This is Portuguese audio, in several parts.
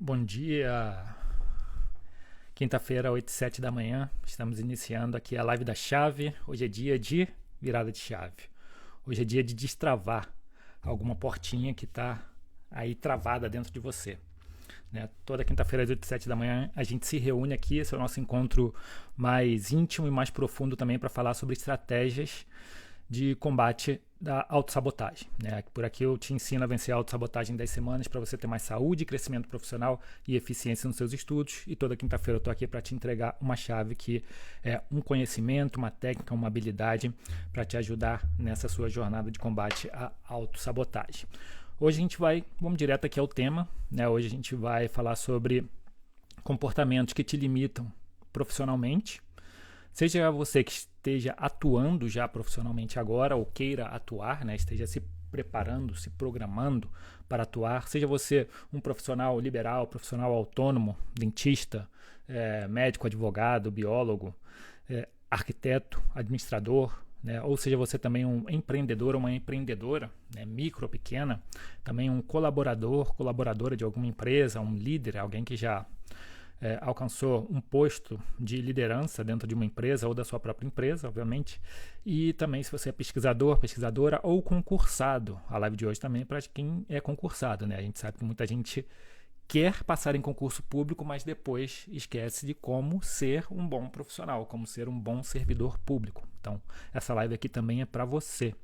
Bom dia, quinta-feira, 8 e 7 da manhã, estamos iniciando aqui a live da chave. Hoje é dia de virada de chave, hoje é dia de destravar alguma portinha que está aí travada dentro de você, né? Toda quinta-feira às 8 e 7 da manhã a gente se reúne aqui, esse é o nosso encontro mais íntimo e mais profundo também para falar sobre estratégias de combate da autossabotagem, né? Por aqui eu te ensino a vencer a autossabotagem em 10 semanas para você ter mais saúde, crescimento profissional e eficiência nos seus estudos. E toda quinta-feira eu estou aqui para te entregar uma chave que é um conhecimento, uma técnica, uma habilidade para te ajudar nessa sua jornada de combate à autossabotagem. Hoje a gente vamos direto aqui ao tema, né? Hoje a gente vai falar sobre comportamentos que te limitam profissionalmente. Seja você que esteja atuando já profissionalmente agora ou queira atuar, né, esteja se preparando, se programando para atuar, seja você um profissional liberal, profissional autônomo, dentista, médico, advogado, biólogo, arquiteto, administrador, né, ou seja você também um empreendedor ou uma empreendedora, né, micro, pequena, também um colaboradora de alguma empresa, um líder, alguém que já alcançou um posto de liderança dentro de uma empresa ou da sua própria empresa, obviamente, e também se você é pesquisador, pesquisadora ou concursado. A live de hoje também é para quem é concursado, né? A gente sabe que muita gente quer passar em concurso público, mas depois esquece de como ser um bom profissional, como ser um bom servidor público. Então, essa live aqui também é para você.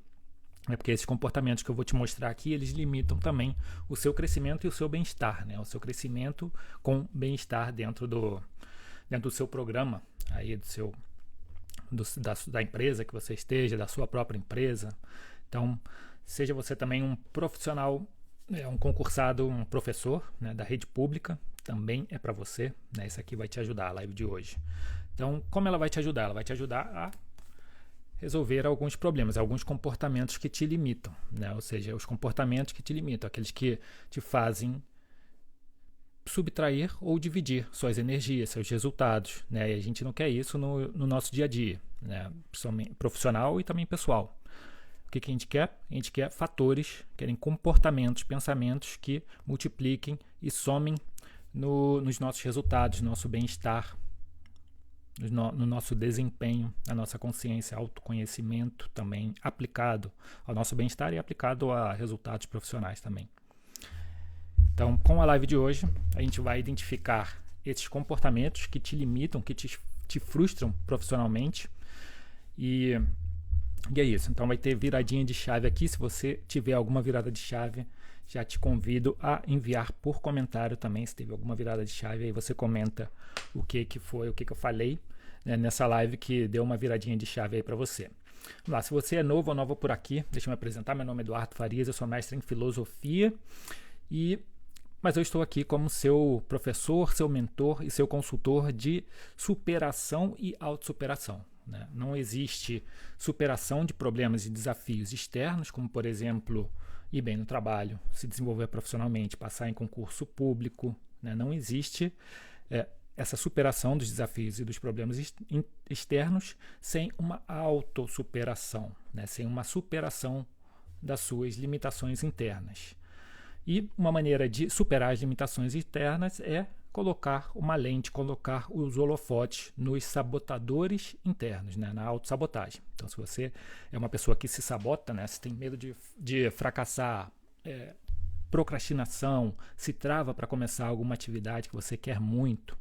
É porque esses comportamentos que eu vou te mostrar aqui, eles limitam também o seu crescimento e o seu bem-estar, né? O seu crescimento com bem-estar dentro do seu programa, aí da empresa que você esteja, da sua própria empresa. Então, seja você também um profissional, um concursado, um professor, né, da rede pública, também é para você, né? Isso aqui vai te ajudar, a live de hoje. Então, como ela vai te ajudar? Ela vai te ajudar a resolver alguns problemas, alguns comportamentos que te limitam, né? Ou seja, os comportamentos que te limitam, aqueles que te fazem subtrair ou dividir suas energias, seus resultados, né? E a gente não quer isso no nosso dia a dia, né? Profissional e também pessoal. O que a gente quer? A gente quer querem comportamentos, pensamentos que multipliquem e somem nos nossos resultados, no nosso bem-estar, no nosso desempenho, na nossa consciência, autoconhecimento também aplicado ao nosso bem-estar e aplicado a resultados profissionais também. Então, com a live de hoje, a gente vai identificar esses comportamentos que te limitam, que te frustram profissionalmente e é isso. Então, vai ter viradinha de chave aqui. Se você tiver alguma virada de chave, já te convido a enviar por comentário também, se teve alguma virada de chave, aí você comenta o que foi, o que eu falei, né, nessa live que deu uma viradinha de chave aí para você. Vamos lá, se você é novo ou nova por aqui, deixa eu me apresentar, meu nome é Eduardo Farias, eu sou mestre em filosofia, mas eu estou aqui como seu professor, seu mentor e seu consultor de superação e autossuperação, né? Não existe superação de problemas e desafios externos, como por exemplo ir bem no trabalho, se desenvolver profissionalmente, passar em concurso público, né? Não existe essa superação dos desafios e dos problemas externos sem uma autossuperação, né? Sem uma superação das suas limitações internas. E uma maneira de superar as limitações internas é colocar uma lente, colocar os holofotes nos sabotadores internos, né, na autossabotagem. Então, se você é uma pessoa que se sabota, né, se tem medo de fracassar, procrastinação, se trava para começar alguma atividade que você quer muito,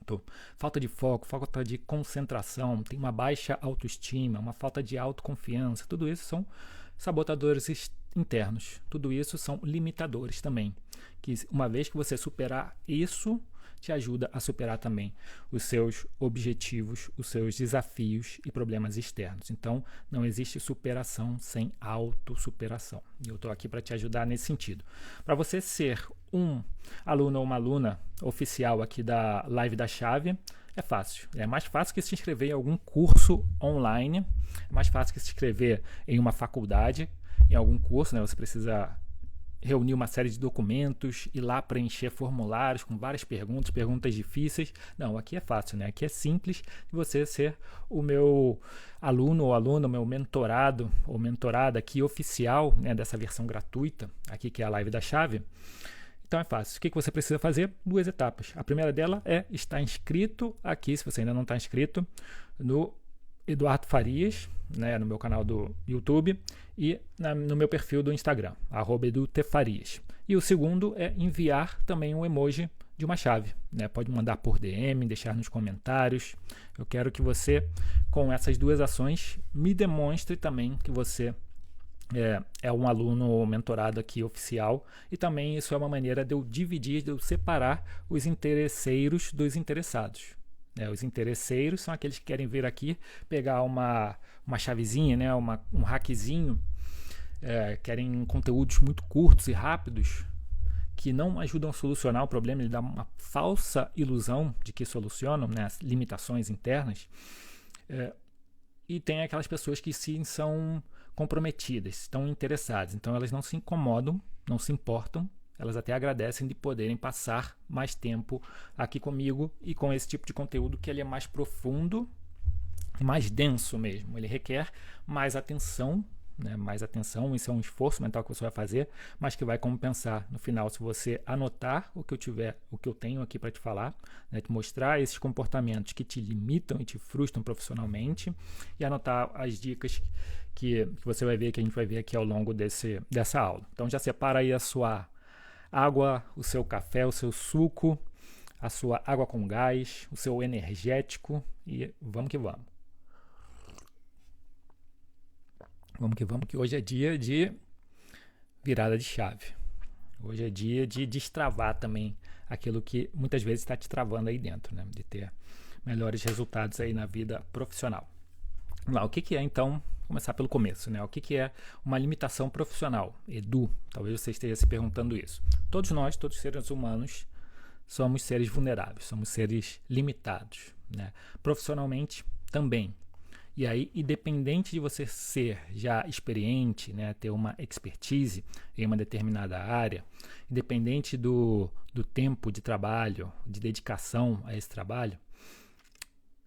então, falta de foco, falta de concentração, tem uma baixa autoestima, uma falta de autoconfiança, tudo isso são sabotadores internos, tudo isso são limitadores também, que uma vez que você superar isso, te ajuda a superar também os seus objetivos, os seus desafios e problemas externos. Então, não existe superação sem autossuperação. E eu estou aqui para te ajudar nesse sentido. Para você ser um aluno ou uma aluna oficial aqui da Live da Chave, é fácil. É mais fácil que se inscrever em algum curso online, é mais fácil que se inscrever em uma faculdade, em algum curso, né? Você precisa reunir uma série de documentos, ir lá preencher formulários com várias perguntas difíceis. Não, aqui é fácil, né? Aqui é simples de você ser o meu aluno ou aluna, o meu mentorado ou mentorada aqui oficial, né, dessa versão gratuita, aqui que é a Live da Chave. Então é fácil. O que você precisa fazer? 2 etapas. A primeira dela é estar inscrito aqui, se você ainda não está inscrito, no Eduardo Farias, né, no meu canal do YouTube e no meu perfil do Instagram, @edutefarias. E o segundo é enviar também um emoji de uma chave, né? Pode mandar por DM, deixar nos comentários. Eu quero que você, com essas 2 ações, me demonstre também que você é um aluno mentorado aqui oficial, e também isso é uma maneira de eu dividir, de eu separar os interesseiros dos interessados. Os interesseiros são aqueles que querem vir aqui pegar uma chavezinha, né, um hackzinho, querem conteúdos muito curtos e rápidos que não ajudam a solucionar o problema, ele dá uma falsa ilusão de que solucionam, né, as limitações internas. E tem aquelas pessoas que sim são comprometidas, estão interessadas, então elas não se incomodam, não se importam, elas até agradecem de poderem passar mais tempo aqui comigo e com esse tipo de conteúdo que ele é mais profundo, mais denso mesmo, ele requer mais atenção, né? Mais atenção, isso é um esforço mental que você vai fazer, mas que vai compensar no final se você anotar o que eu tenho aqui para te falar, né? Te mostrar esses comportamentos que te limitam e te frustram profissionalmente, e anotar as dicas que você vai ver, que a gente vai ver aqui ao longo dessa aula. Então já separa aí a sua água, o seu café, o seu suco, a sua água com gás, o seu energético, e vamos que vamos. Vamos que vamos, que hoje é dia de virada de chave. Hoje é dia de destravar também aquilo que muitas vezes está te travando aí dentro, né? De ter melhores resultados aí na vida profissional. Vamos lá, o que é então, começar pelo começo, né? O que é uma limitação profissional? Edu, talvez você esteja se perguntando isso. Todos nós, todos os seres humanos, somos seres vulneráveis, somos seres limitados, né? Profissionalmente também. E aí, independente de você ser já experiente, né, ter uma expertise em uma determinada área, independente do tempo de trabalho, de dedicação a esse trabalho,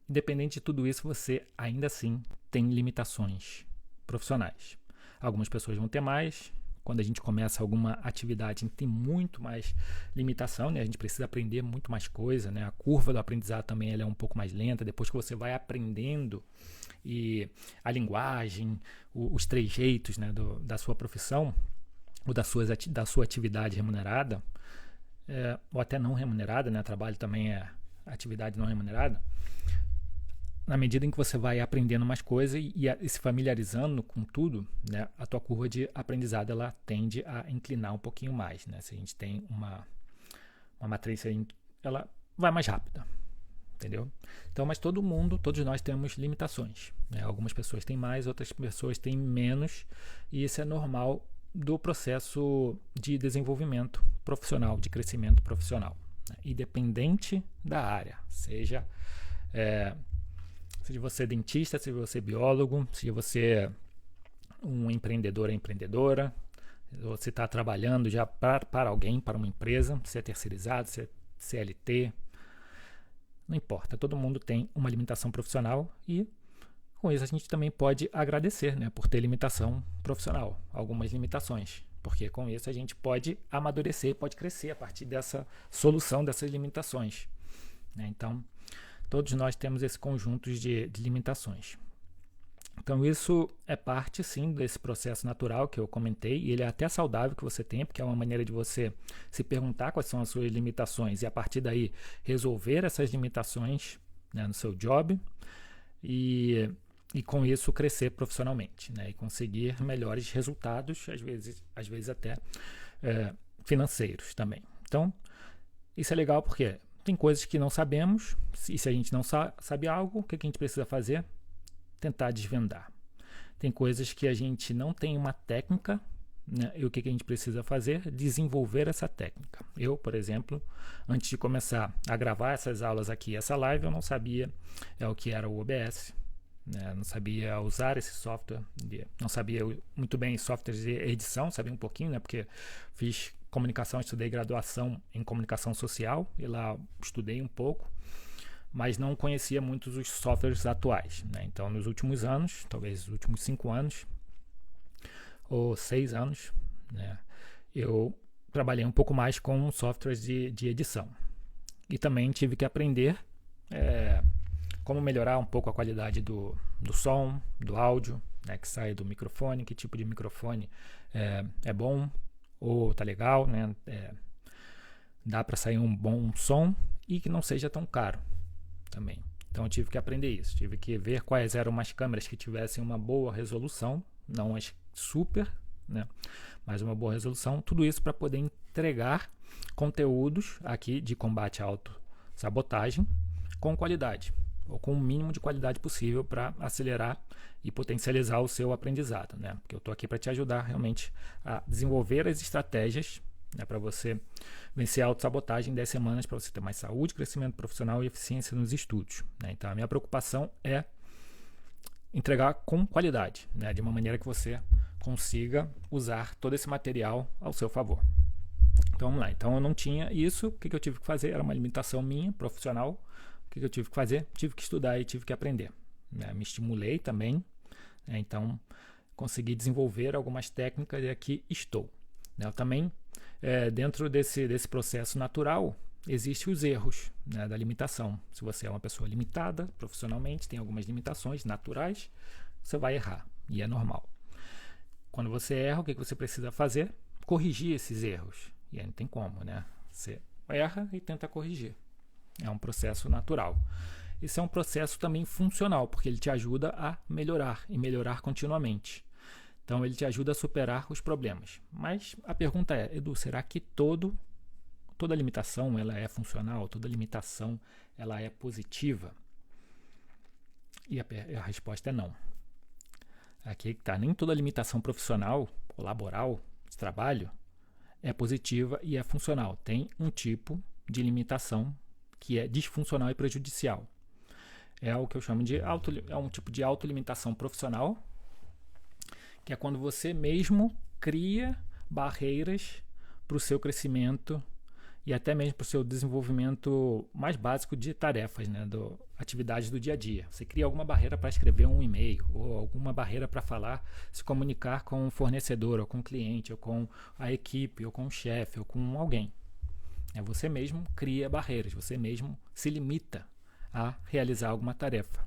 independente de tudo isso, você ainda assim tem limitações profissionais. Algumas pessoas vão ter mais. Quando a gente começa alguma atividade, a gente tem muito mais limitação, né? A gente precisa aprender muito mais coisa, né? A curva do aprendizado também ela é um pouco mais lenta. Depois que você vai aprendendo e a linguagem, os trejeitos, né, da sua profissão ou da sua atividade remunerada, ou até não remunerada, né? Trabalho também é atividade não remunerada. Na medida em que você vai aprendendo mais coisas e se familiarizando com tudo, né, a tua curva de aprendizado ela tende a inclinar um pouquinho mais, né? Se a gente tem uma matriz, ela vai mais rápida, entendeu? Então, mas todos nós temos limitações, né? Algumas pessoas têm mais, outras pessoas têm menos, e isso é normal do processo de desenvolvimento profissional, de crescimento profissional, né? Independente da área, seja você é dentista, seja você biólogo, seja você um empreendedor ou empreendedora, você está trabalhando já para alguém, para uma empresa, se é terceirizado, se é CLT, não importa, todo mundo tem uma limitação profissional e com isso a gente também pode agradecer, né, por ter limitação profissional, algumas limitações, porque com isso a gente pode amadurecer, pode crescer a partir dessa solução dessas limitações, né? Então, todos nós temos esse conjunto de limitações. Então isso é parte sim desse processo natural que eu comentei, e ele é até saudável que você tenha, porque é uma maneira de você se perguntar quais são as suas limitações e a partir daí resolver essas limitações, né, no seu job e com isso crescer profissionalmente, né, e conseguir melhores resultados, às vezes até financeiros também. Então isso é legal porque tem coisas que não sabemos, e se a gente não sabe algo, o que a gente precisa fazer? Tentar desvendar. Tem coisas que a gente não tem uma técnica, né? E o que a gente precisa fazer? Desenvolver essa técnica. Eu, por exemplo, antes de começar a gravar essas aulas aqui, essa live, eu não sabia o que era o OBS, né? Não sabia usar esse software, não sabia muito bem softwares de edição, sabia um pouquinho, né? Porque fiz comunicação, estudei graduação em comunicação social e lá estudei um pouco, mas não conhecia muitos os softwares atuais, né? Então, nos últimos anos, talvez os últimos 5 anos ou 6 anos, né, eu trabalhei um pouco mais com softwares de edição. E também tive que aprender como melhorar um pouco a qualidade do som, do áudio, né, que sai do microfone, que tipo de microfone é bom ou tá legal, né? Dá para sair um bom som e que não seja tão caro também. Então eu tive que aprender isso, tive que ver quais eram as câmeras que tivessem uma boa resolução, não as super, né, mas uma boa resolução, tudo isso para poder entregar conteúdos aqui de combate à autossabotagem com qualidade, ou com o mínimo de qualidade possível para acelerar e potencializar o seu aprendizado, né? Porque eu estou aqui para te ajudar realmente a desenvolver as estratégias, né, para você vencer a autossabotagem em 10 semanas, para você ter mais saúde, crescimento profissional e eficiência nos estudos, né? Então a minha preocupação é entregar com qualidade, né, de uma maneira que você consiga usar todo esse material ao seu favor. Então vamos lá. Então eu não tinha isso, o que eu tive que fazer? Era uma limitação minha, profissional. O que eu tive que fazer? Tive que estudar e tive que aprender, né? Me estimulei também, né? Então consegui desenvolver algumas técnicas e aqui estou, né? Eu também, dentro desse processo natural, existem os erros, né, da limitação. Se você é uma pessoa limitada profissionalmente, tem algumas limitações naturais, você vai errar, e é normal. Quando você erra, o que você precisa fazer? Corrigir esses erros. E aí não tem como, né? Você erra e tenta corrigir. É um processo natural. Isso é um processo também funcional, porque ele te ajuda a melhorar e melhorar continuamente. Então ele te ajuda a superar os problemas. Mas a pergunta é, Edu, será que toda limitação ela é funcional? Toda limitação ela é positiva? E a resposta é não. Aqui está, nem toda limitação profissional ou laboral de trabalho é positiva e é funcional. Tem um tipo de limitação que é disfuncional e prejudicial. É o que eu chamo de um tipo de autolimitação profissional, que é quando você mesmo cria barreiras para o seu crescimento e até mesmo para o seu desenvolvimento mais básico de tarefas, né, atividades do dia a dia. Você cria alguma barreira para escrever um e-mail, ou alguma barreira para falar, se comunicar com um fornecedor, ou com um cliente, ou com a equipe, ou com o chefe, ou com alguém. Você mesmo cria barreiras, você mesmo se limita a realizar alguma tarefa.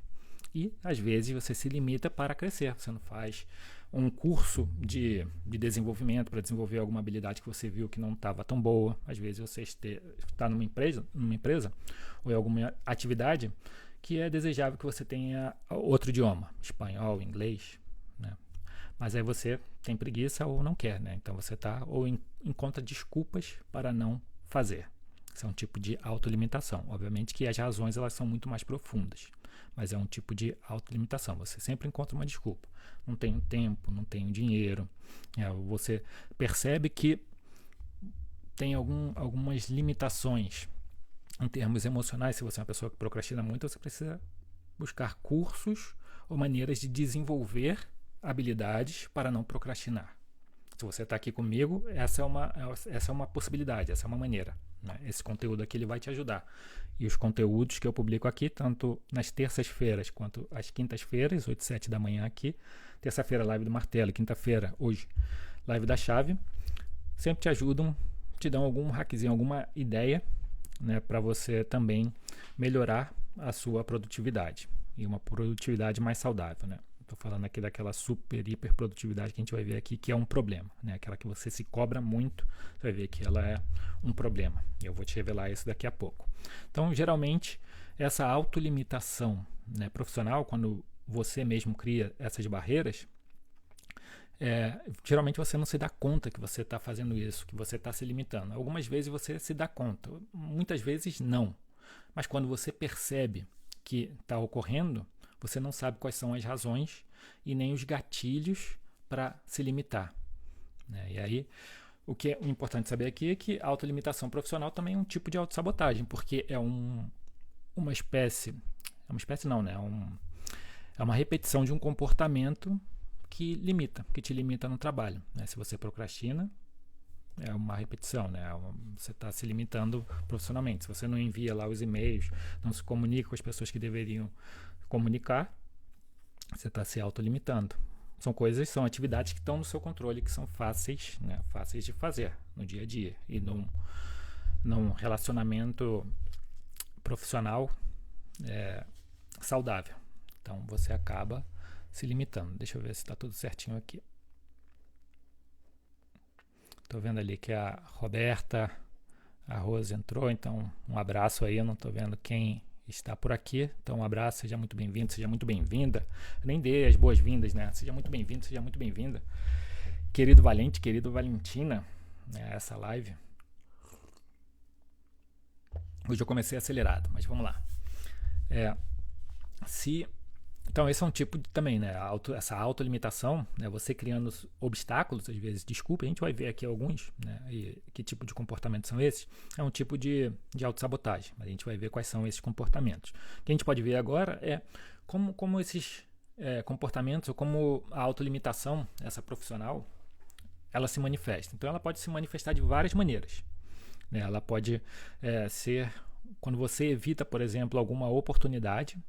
E, às vezes, você se limita para crescer. Você não faz um curso de desenvolvimento para desenvolver alguma habilidade que você viu que não estava tão boa. Às vezes você está numa empresa ou em alguma atividade que é desejável que você tenha outro idioma, espanhol, inglês, né? Mas aí você tem preguiça ou não quer, né? Então você encontra desculpas para não fazer. Isso é um tipo de autolimitação. Obviamente que as razões elas são muito mais profundas, mas é um tipo de autolimitação. Você sempre encontra uma desculpa. Não tenho tempo, não tenho dinheiro. Você percebe que tem algumas limitações em termos emocionais. Se você é uma pessoa que procrastina muito, você precisa buscar cursos ou maneiras de desenvolver habilidades para não procrastinar. Se você está aqui comigo, essa é uma possibilidade, essa é uma maneira, né? Esse conteúdo aqui ele vai te ajudar. E os conteúdos que eu publico aqui, tanto nas terças-feiras quanto às quintas-feiras, 8 e 7 da manhã aqui, terça-feira live do martelo, quinta-feira, hoje, live da chave, sempre te ajudam, te dão algum hackzinho, alguma ideia, né, para você também melhorar a sua produtividade e uma produtividade mais saudável, né? Estou falando aqui daquela super, hiper produtividade que a gente vai ver aqui, que é um problema, né? Aquela que você se cobra muito, você vai ver que ela é um problema. Eu vou te revelar isso daqui a pouco. Então, geralmente, essa autolimitação, né, profissional, quando você mesmo cria essas barreiras, geralmente você não se dá conta que você está fazendo isso, que você está se limitando. Algumas vezes você se dá conta, muitas vezes não. Mas quando você percebe que está ocorrendo, você não sabe quais são as razões e nem os gatilhos para se limitar, né? E aí, o que é importante saber aqui é que a autolimitação profissional também é um tipo de autossabotagem, porque é uma espécie não, né? É uma repetição de um comportamento que te limita no trabalho, né? Se você procrastina, é uma repetição, né? Você está se limitando profissionalmente. Se você não envia lá os e-mails, não se comunica com as pessoas que deveriam comunicar, você está se autolimitando. são atividades que estão no seu controle, que são fáceis, né, fáceis de fazer no dia a dia. E num relacionamento profissional saudável. Então você acaba se limitando. Deixa eu ver se está tudo certinho aqui. Estou vendo ali que a Roberta, a Rose entrou, então um abraço aí. Eu não estou vendo quem está por aqui, então um abraço, seja muito bem-vindo, seja muito bem-vinda. Nem dê as boas-vindas, né? Seja muito bem-vindo, seja muito bem-vinda. Querido Valente, querido Valentina, né? Essa live. Hoje eu comecei acelerado, mas vamos lá. Então esse é um tipo também, né? Essa autolimitação, né? Você criando obstáculos, às vezes, desculpa, a gente vai ver aqui alguns, né? E que tipo de comportamento são esses? É um tipo de autossabotagem, mas a gente vai ver quais são esses comportamentos. O que a gente pode ver agora é como esses comportamentos, ou como a autolimitação, essa profissional, ela se manifesta. Então ela pode se manifestar de várias maneiras, né? Ela pode ser quando você evita, por exemplo, alguma oportunidade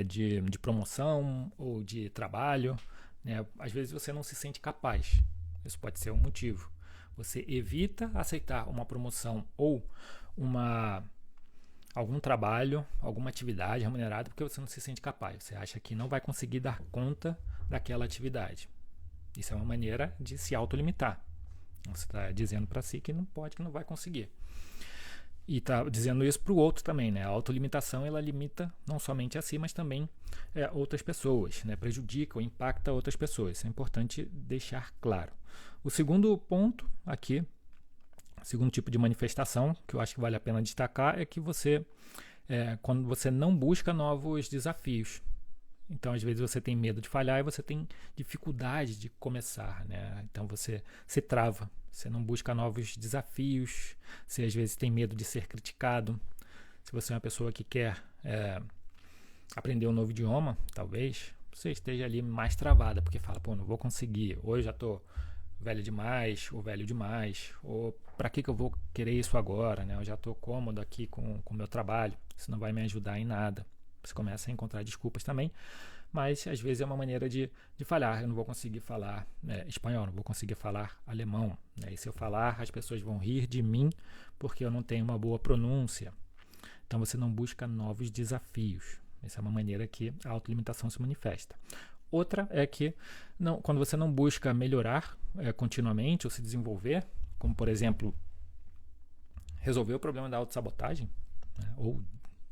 de promoção ou de trabalho, né? Às vezes você não se sente capaz. Isso pode ser um motivo. Você evita aceitar uma promoção ou algum trabalho, alguma atividade remunerada porque você não se sente capaz. Você acha que não vai conseguir dar conta daquela atividade. Isso é uma maneira de se autolimitar. Você está dizendo para si que não pode, que não vai conseguir. E está dizendo isso para o outro também, né? A autolimitação, ela limita não somente a si, mas também outras pessoas, né? Prejudica ou impacta outras pessoas. Isso é importante deixar claro. O segundo ponto aqui, o segundo tipo de manifestação, que eu acho que vale a pena destacar, é que quando você não busca novos desafios. Então, às vezes, você tem medo de falhar e você tem dificuldade de começar, né? Então, você se trava. Você não busca novos desafios, você às vezes tem medo de ser criticado. Se você é uma pessoa que quer aprender um novo idioma, talvez você esteja ali mais travada, porque fala, não vou conseguir, ou eu já estou velho demais, ou velho demais, ou para que eu vou querer isso agora, né? Eu já estou cômodo aqui com o meu trabalho, isso não vai me ajudar em nada. Você começa a encontrar desculpas também, mas às vezes é uma maneira de falhar. Eu não vou conseguir falar espanhol, não vou conseguir falar alemão, né? E se eu falar, as pessoas vão rir de mim porque eu não tenho uma boa pronúncia. Então você não busca novos desafios. Essa é uma maneira que a autolimitação se manifesta. Outra é que quando você não busca melhorar continuamente ou se desenvolver, como por exemplo, resolver o problema da autossabotagem, né? Ou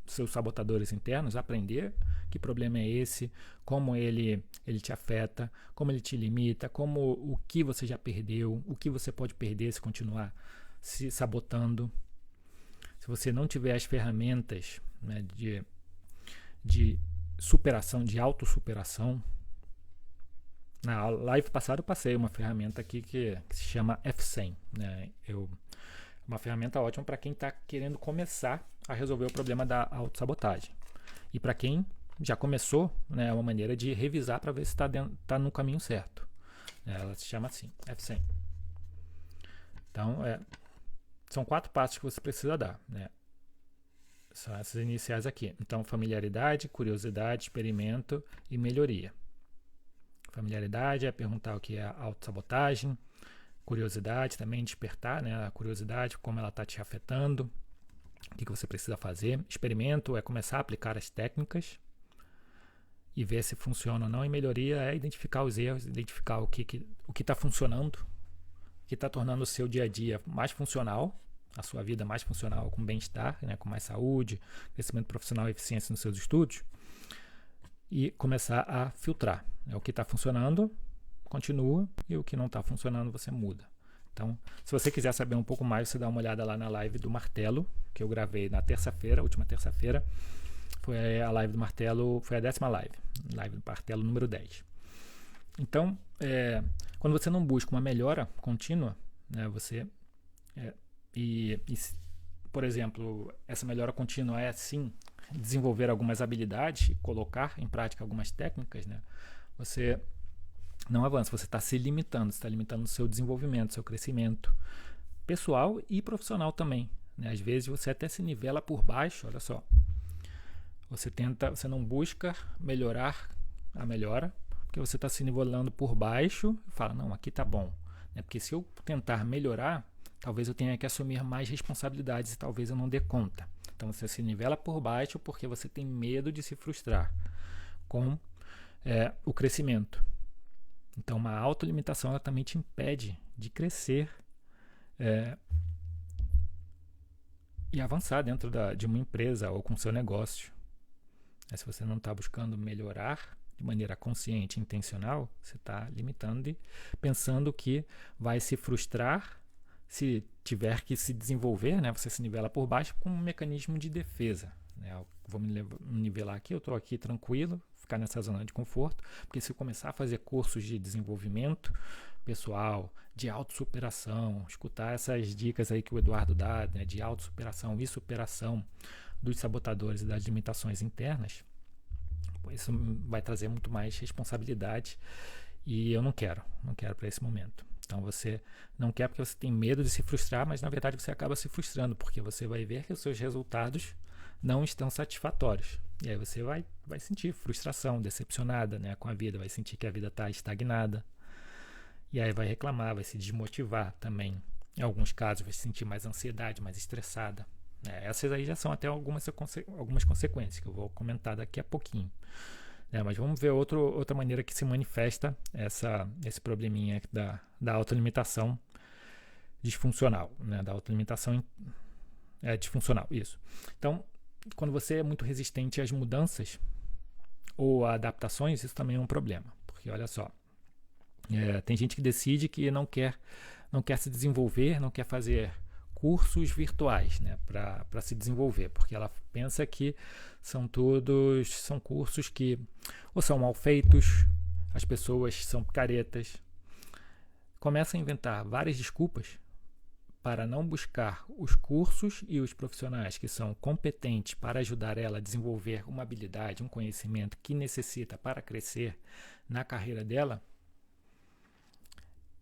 seus sabotadores internos, aprender que problema é esse, como ele te afeta, como ele te limita, o que você já perdeu, o que você pode perder se continuar se sabotando. Se você não tiver as ferramentas, né, de superação, de autossuperação. Na live passada eu passei uma ferramenta aqui que se chama F100, né? Uma ferramenta ótima para quem está querendo começar a resolver o problema da autossabotagem. E para quem já começou, né, é uma maneira de revisar para ver se está no caminho certo. Ela se chama assim, F100. Então, são 4 passos que você precisa dar, né? São essas iniciais aqui. Então, familiaridade, curiosidade, experimento e melhoria. Familiaridade é perguntar o que é autossabotagem. Curiosidade também, despertar, né, a curiosidade, como ela está te afetando, o que você precisa fazer. Experimento é começar a aplicar as técnicas e ver se funciona ou não. E melhoria é identificar os erros, identificar o que está funcionando, o que está tornando o seu dia a dia mais funcional, a sua vida mais funcional, com bem-estar, né, com mais saúde, crescimento profissional e eficiência nos seus estudos, e começar a filtrar, né, o que está funcionando, continua, e o que não está funcionando você muda. Então, se você quiser saber um pouco mais, você dá uma olhada lá na live do martelo, que eu gravei na terça-feira, última terça-feira. Foi a live do martelo, foi a 10ª live do martelo número 10. Então, quando você não busca uma melhora contínua, né, por exemplo, essa melhora contínua é sim desenvolver algumas habilidades e colocar em prática algumas técnicas, né, você não avança, você está se limitando, você está limitando o seu desenvolvimento, seu crescimento pessoal e profissional também, né? Às vezes você até se nivela por baixo, olha só. Você não busca melhorar a melhora, porque você está se nivelando por baixo e fala, não, aqui tá bom. Porque se eu tentar melhorar, talvez eu tenha que assumir mais responsabilidades e talvez eu não dê conta. Então você se nivela por baixo porque você tem medo de se frustrar com o crescimento. Então uma autolimitação ela também te impede de crescer e avançar dentro de uma empresa ou com seu negócio. Se você não está buscando melhorar de maneira consciente e intencional, você está limitando e pensando que vai se frustrar se tiver que se desenvolver, você se nivela por baixo com um mecanismo de defesa. Vou me nivelar aqui, eu estou aqui tranquilo, ficar nessa zona de conforto, porque se eu começar a fazer cursos de desenvolvimento pessoal, de autossuperação, escutar essas dicas aí que o Eduardo dá, de autossuperação e superação dos sabotadores e das limitações internas, isso vai trazer muito mais responsabilidade e eu não quero para esse momento. Então você não quer porque você tem medo de se frustrar, mas na verdade você acaba se frustrando, porque você vai ver que os seus resultados não estão satisfatórios. E aí você vai sentir frustração, decepcionada com a vida, vai sentir que a vida está estagnada. E aí vai reclamar, vai se desmotivar também. Em alguns casos vai sentir mais ansiedade, mais estressada. Essas aí já são até algumas consequências que eu vou comentar daqui a pouquinho. Mas vamos ver outra maneira que se manifesta esse probleminha da autolimitação disfuncional, da autolimitação disfuncional, isso. Então, quando você é muito resistente às mudanças ou a adaptações, isso também é um problema, porque olha só, tem gente que decide que não quer se desenvolver, não quer fazer cursos virtuais para se desenvolver, porque ela pensa que são cursos que ou são mal feitos, as pessoas são caretas, começa a inventar várias desculpas para não buscar os cursos e os profissionais que são competentes para ajudar ela a desenvolver uma habilidade, um conhecimento que necessita para crescer na carreira dela.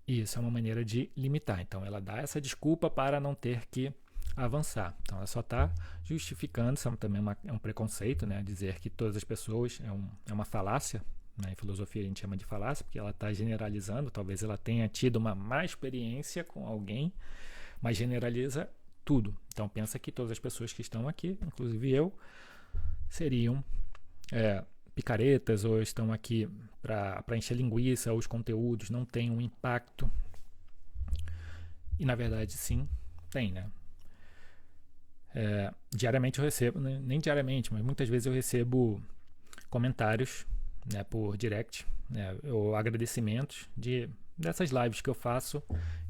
Isso é uma maneira de limitar. Então, ela dá essa desculpa para não ter que avançar. Então, ela só está justificando, isso também é um preconceito, dizer que todas as pessoas, é uma falácia. Em filosofia a gente chama de falácia, porque ela está generalizando. Talvez ela tenha tido uma má experiência com alguém, mas generaliza tudo. Então, pensa que todas as pessoas que estão aqui, inclusive eu, seriam picaretas ou estão aqui para encher linguiça, ou os conteúdos não têm um impacto. E na verdade sim, tem, diariamente eu recebo, nem diariamente, mas muitas vezes eu recebo comentários por direct, ou agradecimentos dessas lives que eu faço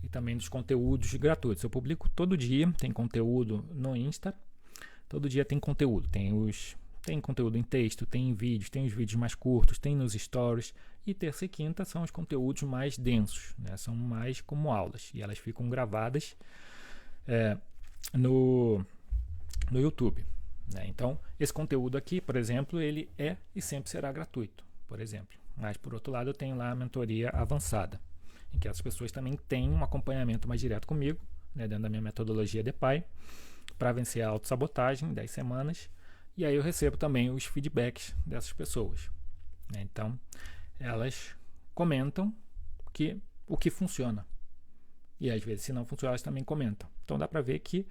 e também dos conteúdos gratuitos. Eu publico todo dia, tem conteúdo no Insta, todo dia tem conteúdo, tem conteúdo em texto, tem em vídeos, tem os vídeos mais curtos, tem nos stories, e terça e quinta são os conteúdos mais densos, são mais como aulas, e elas ficam gravadas no YouTube. Então, esse conteúdo aqui, por exemplo, ele é e sempre será gratuito, por exemplo. Mas, por outro lado, eu tenho lá a mentoria avançada, em que as pessoas também têm um acompanhamento mais direto comigo, dentro da minha metodologia DePai, para vencer a autossabotagem, 10 semanas, e aí eu recebo também os feedbacks dessas pessoas. Então, elas comentam o que funciona. E às vezes, se não funciona, elas também comentam. Então, dá para ver que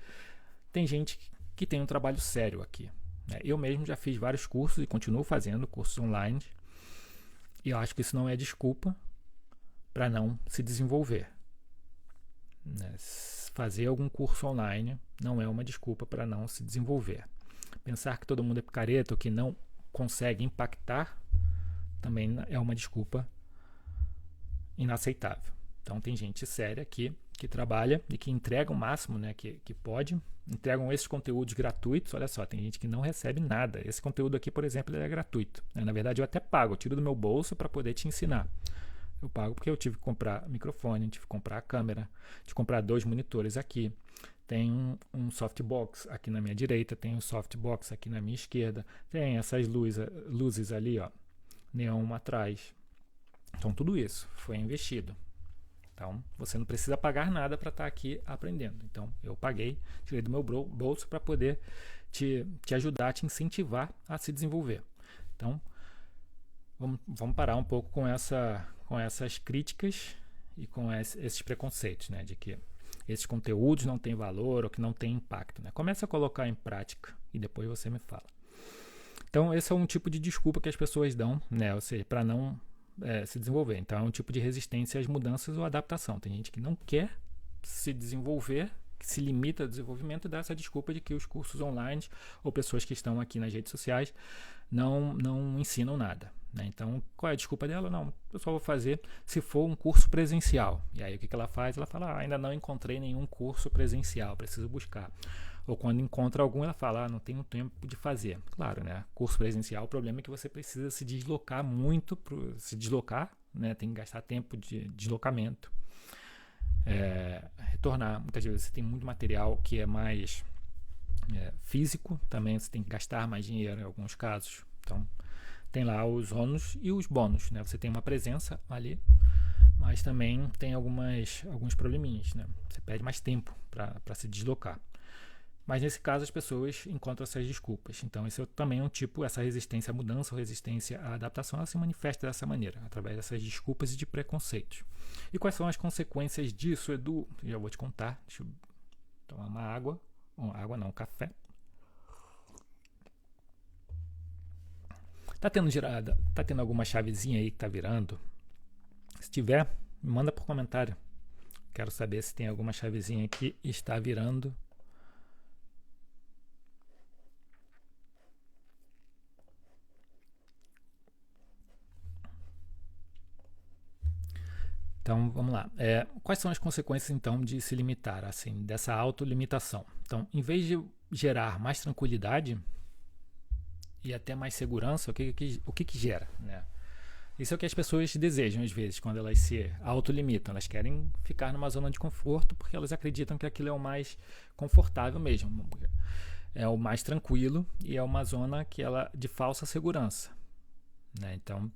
tem gente que tem um trabalho sério aqui. Eu mesmo já fiz vários cursos e continuo fazendo cursos online. E eu acho que isso não é desculpa para não se desenvolver. Fazer algum curso online não é uma desculpa para não se desenvolver. Pensar que todo mundo é picareta ou que não consegue impactar também é uma desculpa inaceitável. Então tem gente séria aqui que trabalha e que entrega o máximo que pode, entregam esses conteúdos gratuitos. Olha só, tem gente que não recebe nada. Esse conteúdo aqui, por exemplo, ele é gratuito. Na verdade, eu até pago, eu tiro do meu bolso para poder te ensinar. Eu pago porque eu tive que comprar microfone, tive que comprar a câmera, tive que comprar 2 monitores aqui. Tem um softbox aqui na minha direita, tem um softbox aqui na minha esquerda, tem essas luzes ali, neon atrás. Então tudo isso foi investido. Então você não precisa pagar nada para estar aqui aprendendo. Então eu paguei, tirei do meu bolso para poder te ajudar, te incentivar a se desenvolver. Então vamos parar um pouco com essas críticas e com esses preconceitos, né? De que esses conteúdos não têm valor ou que não têm impacto, né? Começa a colocar em prática e depois você me fala. Então, esse é um tipo de desculpa que as pessoas dão, né? Ou seja, para não se desenvolver. Então, é um tipo de resistência às mudanças ou adaptação. Tem gente que não quer se desenvolver, que se limita ao desenvolvimento e dá essa desculpa de que os cursos online ou pessoas que estão aqui nas redes sociais não ensinam nada, né? Então, qual é a desculpa dela? Não, eu só vou fazer se for um curso presencial. E aí, o que ela faz? Ela fala, ainda não encontrei nenhum curso presencial, preciso buscar. Ou quando encontra algum, ela fala, não tenho tempo de fazer. Claro, né? Curso presencial, o problema é que você precisa se deslocar muito, se deslocar, né? Tem que gastar tempo de deslocamento. Retornar, muitas vezes você tem muito material que é mais físico, também você tem que gastar mais dinheiro em alguns casos. Então, tem lá os ônus e os bônus, né? Você tem uma presença ali, mas também tem alguns probleminhas, né? Você perde mais tempo para se deslocar. Mas nesse caso as pessoas encontram essas desculpas. Então esse também é um tipo, essa resistência à mudança ou resistência à adaptação, ela se manifesta dessa maneira, através dessas desculpas e de preconceitos. E quais são as consequências disso, Edu? Já vou te contar. Deixa eu tomar uma água. Um café. Tá tendo alguma chavezinha aí que tá virando? Se tiver, me manda por comentário. Quero saber se tem alguma chavezinha que está virando. Então, vamos lá. Quais são as consequências, então, de se limitar, assim, dessa autolimitação? Então, em vez de gerar mais tranquilidade e até mais segurança, o que gera, né? Isso é o que as pessoas desejam, às vezes, quando elas se autolimitam. Elas querem ficar numa zona de conforto porque elas acreditam que aquilo é o mais confortável mesmo. É o mais tranquilo e é uma zona de falsa segurança, né? Então,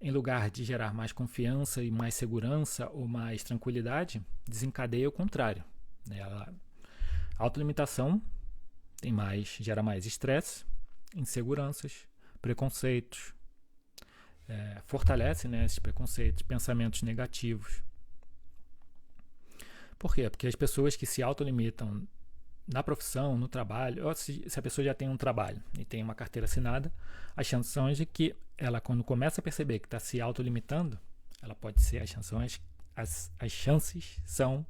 em lugar de gerar mais confiança e mais segurança ou mais tranquilidade, desencadeia o contrário, né? A autolimitação gera mais estresse, inseguranças, preconceitos, fortalece, né, esses preconceitos, pensamentos negativos. Por quê? Porque as pessoas que se autolimitam na profissão, no trabalho, ou se a pessoa já tem um trabalho e tem uma carteira assinada, as chances são de que ela, quando começa a perceber que está se autolimitando, ela pode ser, as chances são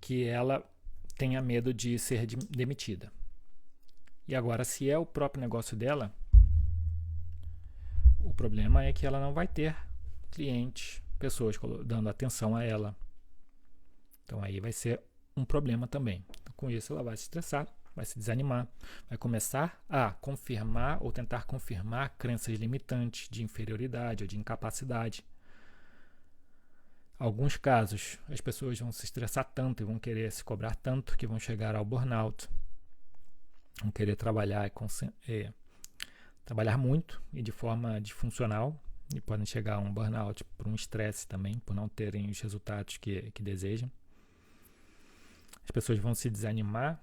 que ela tenha medo de ser demitida. E agora, se é o próprio negócio dela, o problema é que ela não vai ter clientes, pessoas dando atenção a ela. Então aí vai ser um problema também. Com isso ela vai se estressar, vai se desanimar, vai começar a confirmar ou tentar confirmar crenças limitantes de inferioridade ou de incapacidade. Alguns casos, as pessoas vão se estressar tanto e vão querer se cobrar tanto que vão chegar ao burnout. Vão querer trabalhar muito e de forma disfuncional e podem chegar a um burnout por um estresse também, por não terem os resultados que desejam. As pessoas vão se desanimar,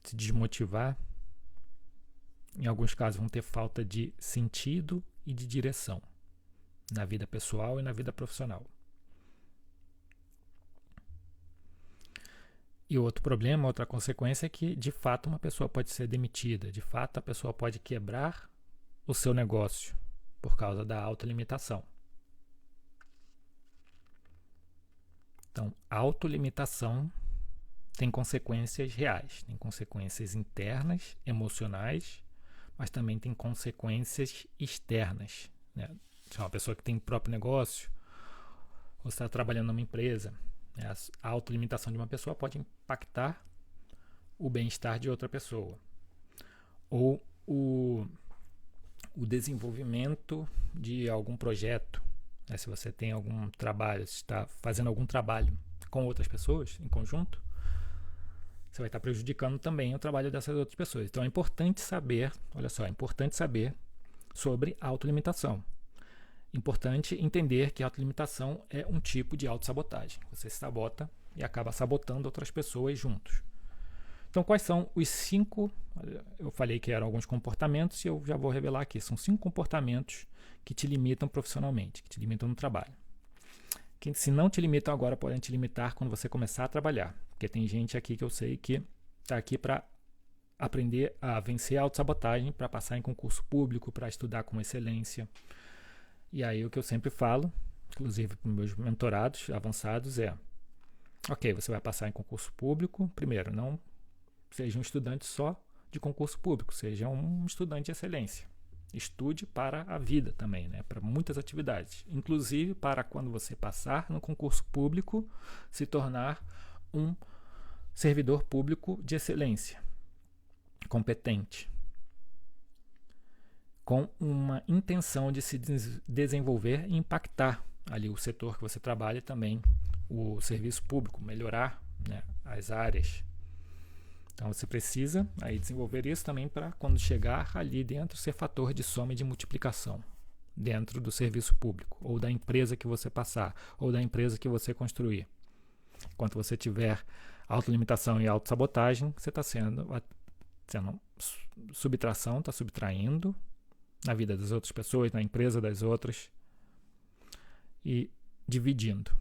se desmotivar. Em alguns casos vão ter falta de sentido e de direção na vida pessoal e na vida profissional. E outro problema, outra consequência é que, de fato, uma pessoa pode ser demitida. De fato, a pessoa pode quebrar o seu negócio por causa da autolimitação. Então, autolimitação tem consequências reais, tem consequências internas, emocionais, mas também tem consequências externas, né? Se é uma pessoa que tem o próprio negócio, ou está trabalhando numa empresa, a autolimitação de uma pessoa pode impactar o bem-estar de outra pessoa. Ou o desenvolvimento de algum projeto, né? Se você tem algum trabalho, se está fazendo algum trabalho com outras pessoas, em conjunto, você vai estar prejudicando também o trabalho dessas outras pessoas. Então é importante saber, olha só, é importante saber sobre autolimitação. Importante entender que a autolimitação é um tipo de autossabotagem. Você se sabota e acaba sabotando outras pessoas juntos. Então, quais são os 5... Eu falei que eram alguns comportamentos e eu já vou revelar aqui. São 5 comportamentos que te limitam profissionalmente, que te limitam no trabalho. Que se não te limitam agora, podem te limitar quando você começar a trabalhar. Porque tem gente aqui que eu sei que está aqui para aprender a vencer a autossabotagem, para passar em concurso público, para estudar com excelência. E aí o que eu sempre falo, inclusive para meus mentorados avançados, é: ok, você vai passar em concurso público. Primeiro, não seja um estudante só de concurso público, seja um estudante de excelência. Estude para a vida também, né? Para muitas atividades, inclusive para quando você passar no concurso público, se tornar um servidor público de excelência, competente, com uma intenção de se desenvolver e impactar ali o setor que você trabalha e também o serviço público, melhorar, né, as áreas. Então você precisa aí desenvolver isso também para quando chegar ali dentro ser fator de soma e de multiplicação dentro do serviço público, ou da empresa que você passar, ou da empresa que você construir. Enquanto você tiver autolimitação e autossabotagem, você está sendo subtração, está subtraindo na vida das outras pessoas, na empresa das outras, e dividindo.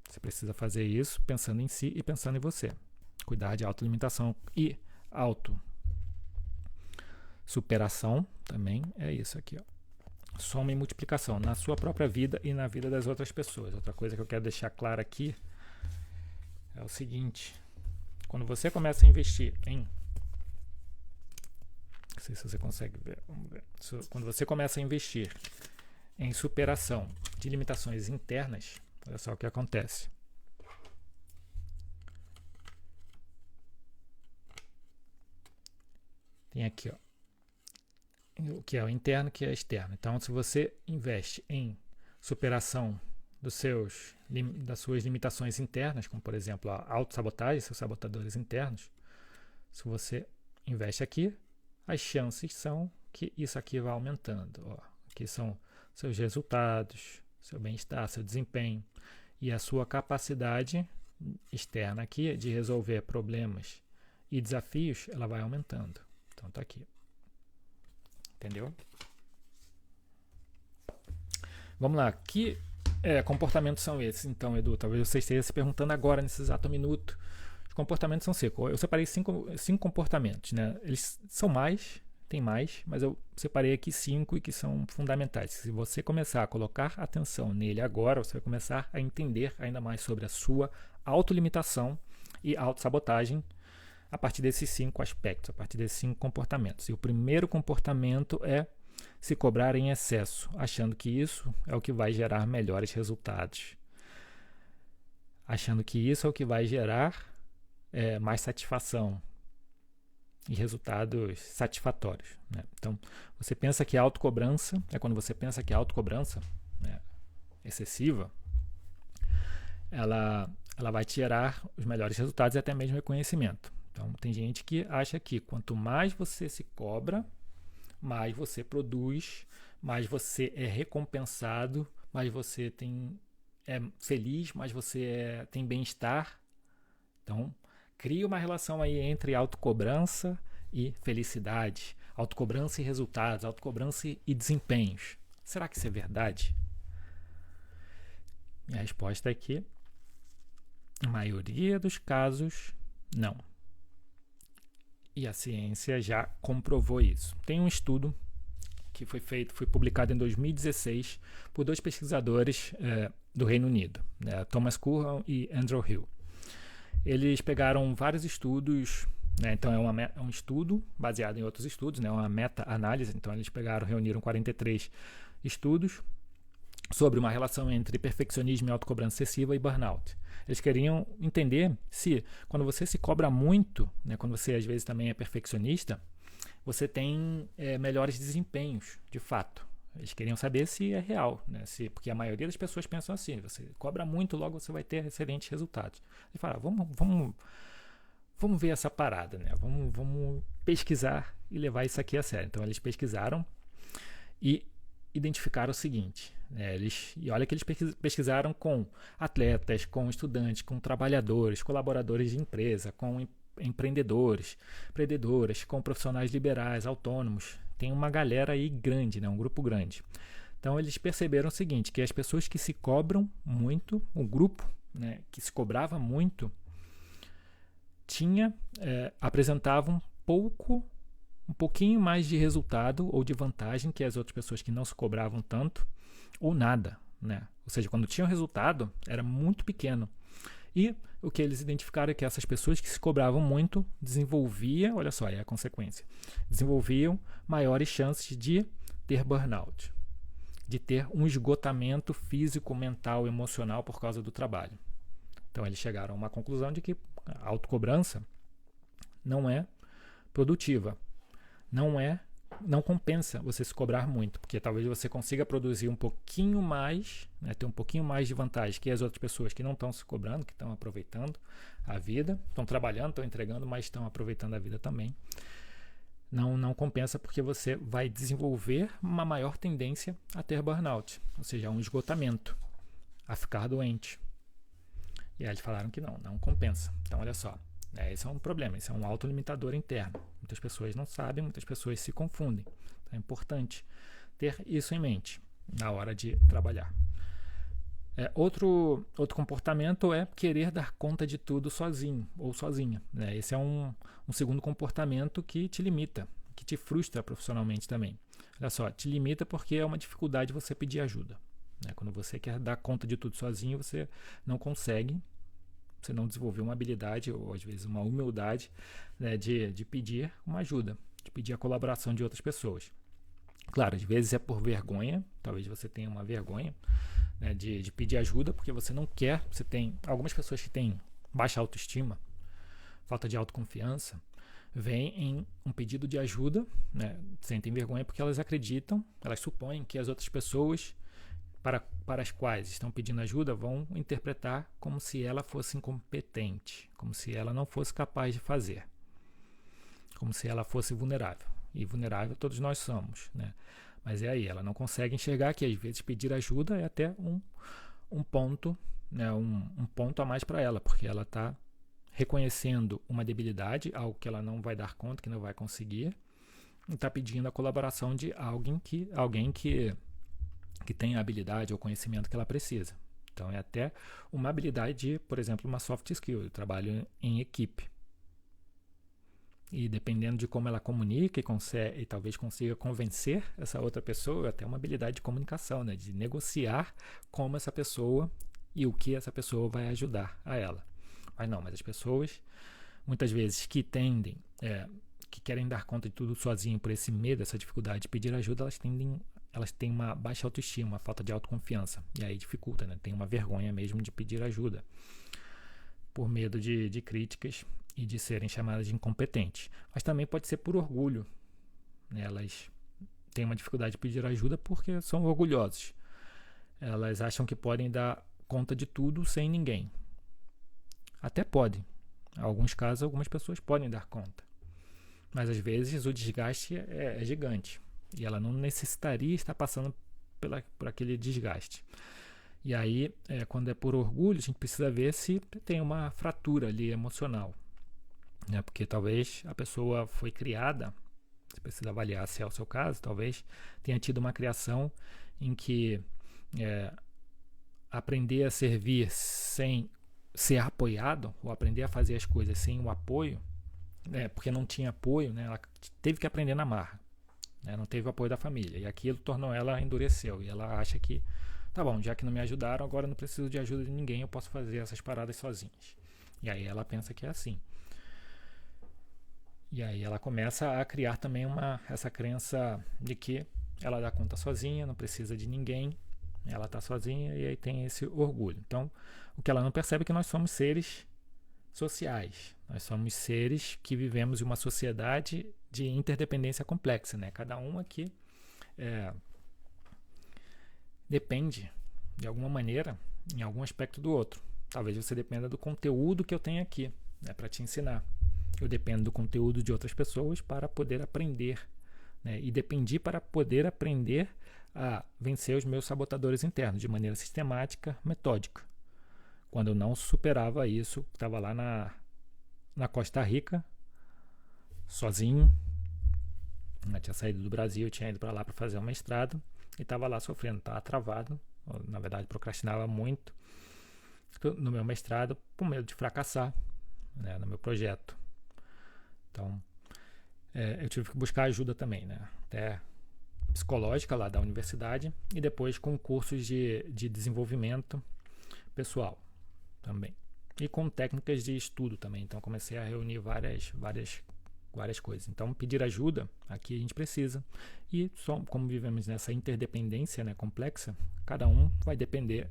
Você precisa fazer isso pensando em si e pensando em você. Cuidar de autolimitação e autossuperação também é isso aqui, ó. Soma e multiplicação na sua própria vida e na vida das outras pessoas. Outra coisa que eu quero deixar clara aqui é o seguinte: quando você começa a investir em... Não sei se você consegue ver, vamos ver. Quando você começa a investir em superação de limitações internas, olha só o que acontece. Tem aqui, ó, o que é o interno, o que é o externo. Então, se você investe em superação das suas limitações internas, como por exemplo a autossabotagem, seus sabotadores internos, se você investe aqui, as chances são que isso aqui vai aumentando. Ó, aqui são seus resultados, seu bem-estar, seu desempenho e a sua capacidade externa aqui de resolver problemas e desafios, ela vai aumentando. Então tá aqui. Entendeu? Vamos lá. Que comportamentos são esses, então, Edu? Talvez você esteja se perguntando agora, nesse exato minuto. Os comportamentos são cinco. Eu separei cinco comportamentos, né? Eles são mais, tem mais, mas eu separei aqui 5 e que são fundamentais. Se você começar a colocar atenção nele agora, você vai começar a entender ainda mais sobre a sua autolimitação e autossabotagem a partir desses 5 aspectos, a partir desses 5 comportamentos. E o primeiro comportamento é se cobrar em excesso, achando que isso é o que vai gerar melhores resultados. Achando que isso é o que vai gerar mais satisfação e resultados satisfatórios, né? Então, você pensa que a autocobrança, quando você pensa que a autocobrança, né, excessiva, ela vai te gerar os melhores resultados e até mesmo reconhecimento. Então, tem gente que acha que quanto mais você se cobra, mais você produz, mais você é recompensado, mais você é feliz, mais você tem bem-estar. Então, cria uma relação aí entre autocobrança e felicidade, autocobrança e resultados, autocobrança e desempenhos. Será que isso é verdade? Minha resposta é que, na maioria dos casos, não. E a ciência já comprovou isso. Tem um estudo que foi publicado em 2016 por 2 pesquisadores do Reino Unido, né, Thomas Curran e Andrew Hill. Eles pegaram vários estudos, né, então é um estudo baseado em outros estudos, né, uma meta-análise. Então eles reuniram 43 estudos sobre uma relação entre perfeccionismo e autocobrança excessiva e burnout. Eles queriam entender se, quando você se cobra muito, né, quando você às vezes também é perfeccionista, você tem melhores desempenhos, de fato. Eles queriam saber se é real, né, porque a maioria das pessoas pensam assim: você cobra muito, logo você vai ter excelentes resultados. Eles falaram: vamos ver essa parada, né? Vamos pesquisar e levar isso aqui a sério. Então eles pesquisaram e identificaram o seguinte, né? E olha que eles pesquisaram com atletas, com estudantes, com trabalhadores, colaboradores de empresa, com empreendedoras, com profissionais liberais, autônomos. Tem uma galera aí grande, né? Um grupo grande. Então eles perceberam o seguinte, que as pessoas que se cobram muito, o grupo, né, que se cobrava muito, apresentavam um pouquinho mais de resultado ou de vantagem que as outras pessoas que não se cobravam tanto, ou nada, né? Ou seja, quando tinham resultado, era muito pequeno. E o que eles identificaram é que essas pessoas que se cobravam muito desenvolviam, olha só, é a consequência, desenvolviam maiores chances de ter burnout, de ter um esgotamento físico, mental, emocional por causa do trabalho. Então eles chegaram a uma conclusão de que a autocobrança não é produtiva, não compensa você se cobrar muito, porque talvez você consiga produzir um pouquinho mais, né, ter um pouquinho mais de vantagem que as outras pessoas que não estão se cobrando, que estão aproveitando a vida, estão trabalhando, estão entregando, mas estão aproveitando a vida também. Não compensa, porque você vai desenvolver uma maior tendência a ter burnout, ou seja, um esgotamento, a ficar doente. E aí eles falaram que não compensa. Então olha só, esse é um problema, esse é um autolimitador interno. Muitas pessoas não sabem, muitas pessoas se confundem. Então é importante ter isso em mente na hora de trabalhar. Outro comportamento é querer dar conta de tudo sozinho ou sozinha. Esse é um segundo comportamento que te limita, que te frustra profissionalmente também. Olha só, te limita porque é uma dificuldade você pedir ajuda. Quando você quer dar conta de tudo sozinho, você não consegue, você não desenvolveu uma habilidade ou às vezes uma humildade, né, de pedir uma ajuda, de pedir a colaboração de outras pessoas. Claro, às vezes é por vergonha, talvez você tenha uma vergonha, né, de pedir ajuda, porque você não quer. Você tem algumas pessoas que têm baixa autoestima, falta de autoconfiança, vêm em um pedido de ajuda, né, sentem vergonha porque elas acreditam, elas supõem que as outras pessoas para as quais estão pedindo ajuda vão interpretar como se ela fosse incompetente, como se ela não fosse capaz de fazer, como se ela fosse vulnerável. E vulnerável todos nós somos, né? Mas aí, ela não consegue enxergar que às vezes pedir ajuda é até um ponto, né, um ponto a mais para ela, porque ela está reconhecendo uma debilidade, algo que ela não vai dar conta, que não vai conseguir, e está pedindo a colaboração de alguém que tem a habilidade ou conhecimento que ela precisa. Então é até uma habilidade de, por exemplo, uma soft skill, eu trabalho em equipe. E dependendo de como ela comunica e talvez consiga convencer essa outra pessoa, até uma habilidade de comunicação, né? De negociar como essa pessoa e o que essa pessoa vai ajudar a ela. Mas as pessoas, muitas vezes, que querem dar conta de tudo sozinho por esse medo, essa dificuldade de pedir ajuda, elas têm uma baixa autoestima, uma falta de autoconfiança. E aí dificulta, né? Tem uma vergonha mesmo de pedir ajuda, por medo de críticas e de serem chamadas de incompetentes. Mas também pode ser por orgulho, né? Elas têm uma dificuldade de pedir ajuda porque são orgulhosos. Elas acham que podem dar conta de tudo sem ninguém. Até podem. Em alguns casos, algumas pessoas podem dar conta. Mas às vezes o desgaste é gigante. E ela não necessitaria estar passando por aquele desgaste. E aí, quando é por orgulho, a gente precisa ver se tem uma fratura ali emocional. Né? Porque talvez a pessoa foi criada, você precisa avaliar se é o seu caso, talvez tenha tido uma criação em que aprender a servir sem ser apoiado, ou aprender a fazer as coisas sem o apoio, porque não tinha apoio, né? Ela teve que aprender na marra. Não teve o apoio da família, e aquilo tornou ela, endureceu, e ela acha que tá bom, já que não me ajudaram, agora eu não preciso de ajuda de ninguém, eu posso fazer essas paradas sozinhas. E aí ela pensa que é assim. E aí ela começa a criar também essa crença de que ela dá conta sozinha, não precisa de ninguém, ela está sozinha, e aí tem esse orgulho. Então, o que ela não percebe é que nós somos seres sociais, nós somos seres que vivemos em uma sociedade de interdependência complexa, né? Cada um aqui depende, de alguma maneira, em algum aspecto do outro. Talvez você dependa do conteúdo que eu tenho aqui, né, para te ensinar. Eu dependo do conteúdo de outras pessoas para poder aprender, né? E dependi para poder aprender a vencer os meus sabotadores internos de maneira sistemática, metódica. Quando eu não superava isso, estava lá na Costa Rica, sozinho. Eu tinha saído do Brasil, tinha ido para lá para fazer um mestrado e estava lá sofrendo, estava travado. Eu, na verdade, procrastinava muito no meu mestrado por medo de fracassar, né, no meu projeto. Então, eu tive que buscar ajuda também, né, até psicológica lá da universidade e depois com cursos de desenvolvimento pessoal também. E com técnicas de estudo também. Então, comecei a reunir várias coisas. Então, pedir ajuda, aqui a gente precisa. E só como vivemos nessa interdependência, né, complexa, cada um vai depender,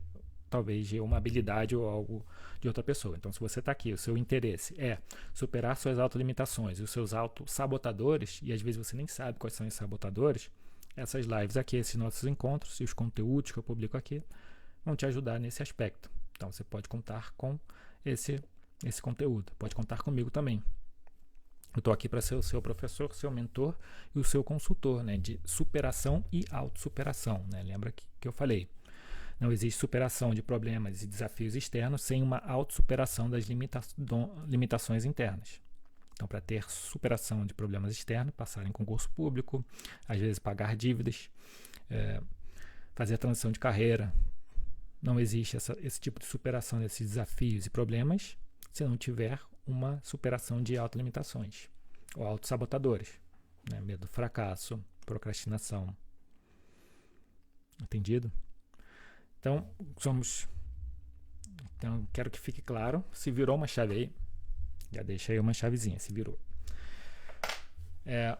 talvez, de uma habilidade ou algo de outra pessoa. Então, se você está aqui, o seu interesse é superar suas autolimitações e os seus autossabotadores, e às vezes você nem sabe quais são os sabotadores, essas lives aqui, esses nossos encontros e os conteúdos que eu publico aqui vão te ajudar nesse aspecto. Então, você pode contar com esse conteúdo. Pode contar comigo também. Eu estou aqui para ser o seu professor, seu mentor e o seu consultor, né, de superação e autossuperação. Né? Lembra que eu falei? Não existe superação de problemas e desafios externos sem uma autossuperação das limitações internas. Então, para ter superação de problemas externos, passar em concurso público, às vezes pagar dívidas, fazer a transição de carreira. Não existe esse tipo de superação desses desafios e problemas se não tiver uma superação de autolimitações ou autossabotadores, né? Medo do fracasso, procrastinação. Entendido? Então, quero que fique claro, se virou uma chave aí, já deixei uma chavezinha, se virou.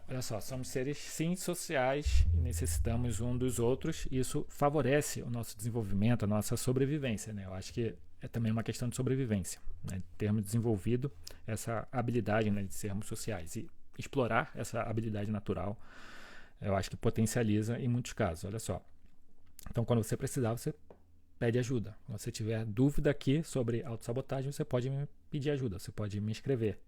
Olha só, somos seres sim sociais e necessitamos um dos outros, e isso favorece o nosso desenvolvimento, a nossa sobrevivência, né? Eu acho que é também uma questão de sobrevivência, né? Termos desenvolvido essa habilidade, né, de sermos sociais e explorar essa habilidade natural, eu acho que potencializa em muitos casos. Olha só, então quando você precisar, você pede ajuda. Quando você tiver dúvida aqui sobre autossabotagem, você pode me pedir ajuda, você pode me escrever.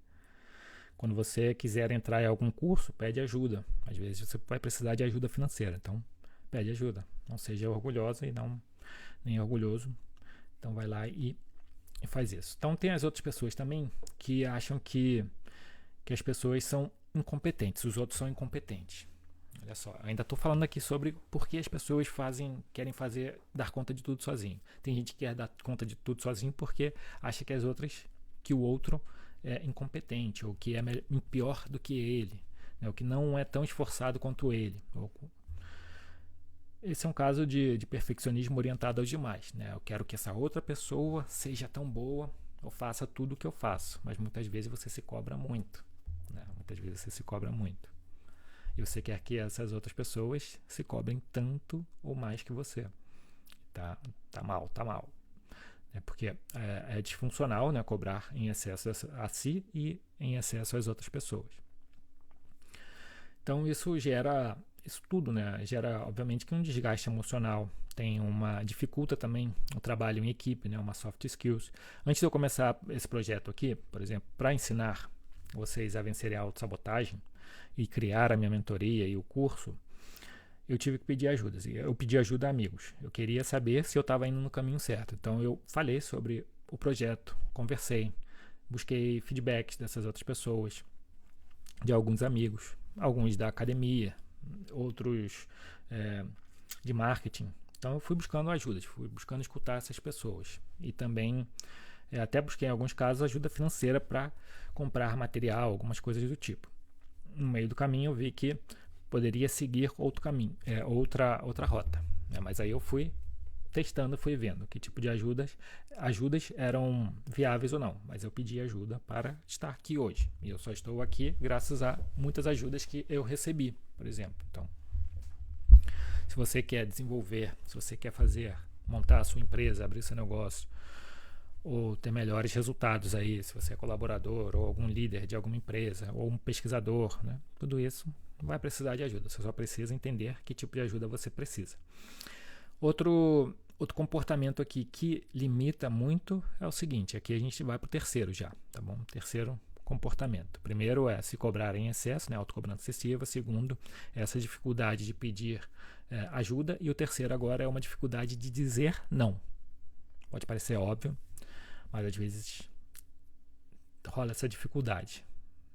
Quando você quiser entrar em algum curso, pede ajuda. Às vezes você vai precisar de ajuda financeira, então pede ajuda. Não seja orgulhosa e nem orgulhoso. Então vai lá e faz isso. Então tem as outras pessoas também que acham que as pessoas são incompetentes, os outros são incompetentes. Olha só, ainda estou falando aqui sobre por que as pessoas querem dar conta de tudo sozinho. Tem gente que quer dar conta de tudo sozinho porque acha que o outro é incompetente, ou que é pior do que ele, né? Ou que não é tão esforçado quanto ele. Esse é um caso de perfeccionismo orientado aos demais, né? Eu quero que essa outra pessoa seja tão boa, ou faça tudo o que eu faço, mas muitas vezes você se cobra muito, né? E você quer que essas outras pessoas se cobrem tanto ou mais que você. Tá mal. Porque é disfuncional, né, cobrar em excesso a si e em excesso às outras pessoas. Então isso tudo, né, gera obviamente que um desgaste emocional, dificulta também o trabalho em equipe, né, uma soft skills. Antes de eu começar esse projeto aqui, por exemplo, para ensinar vocês a vencerem a autossabotagem e criar a minha mentoria e o curso, eu tive que pedir ajuda. Eu pedi ajuda a amigos. Eu queria saber se eu estava indo no caminho certo. Então eu falei sobre o projeto, conversei, busquei feedbacks dessas outras pessoas, de alguns amigos, alguns da academia, outros de marketing. Então eu fui buscando ajudas, fui buscando escutar essas pessoas. E também até busquei em alguns casos ajuda financeira para comprar material, algumas coisas do tipo. No meio do caminho eu vi que poderia seguir outro caminho, outra rota, né? Mas aí eu fui testando, fui vendo que tipo de ajudas eram viáveis ou não, mas eu pedi ajuda para estar aqui hoje, e eu só estou aqui graças a muitas ajudas que eu recebi, por exemplo. Então, se você quer desenvolver, se você quer montar a sua empresa, abrir seu negócio, ou ter melhores resultados aí, se você é colaborador, ou algum líder de alguma empresa, ou um pesquisador, né? Tudo isso vai precisar de ajuda. Você só precisa entender que tipo de ajuda você precisa. Outro comportamento aqui que limita muito é o seguinte, aqui a gente vai para o terceiro já, tá bom? Terceiro comportamento. Primeiro é se cobrar em excesso, né? Autocobrança excessiva. Segundo, essa dificuldade de pedir ajuda. E o terceiro agora é uma dificuldade de dizer não. Pode parecer óbvio, mas às vezes rola essa dificuldade,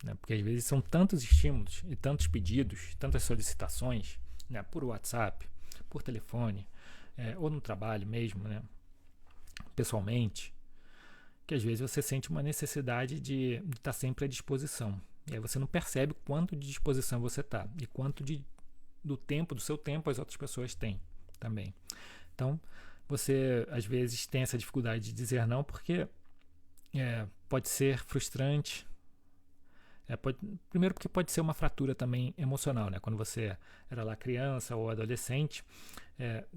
né? Porque às vezes são tantos estímulos e tantos pedidos, tantas solicitações, né? Por WhatsApp, por telefone, ou no trabalho mesmo, né? Pessoalmente, que às vezes você sente uma necessidade de estar sempre à disposição. E aí você não percebe quanto de disposição você está e quanto do seu tempo as outras pessoas têm também. Então, você às vezes tem essa dificuldade de dizer não porque pode ser frustrante. Primeiro porque pode ser uma fratura também emocional, né? Quando você era lá criança ou adolescente,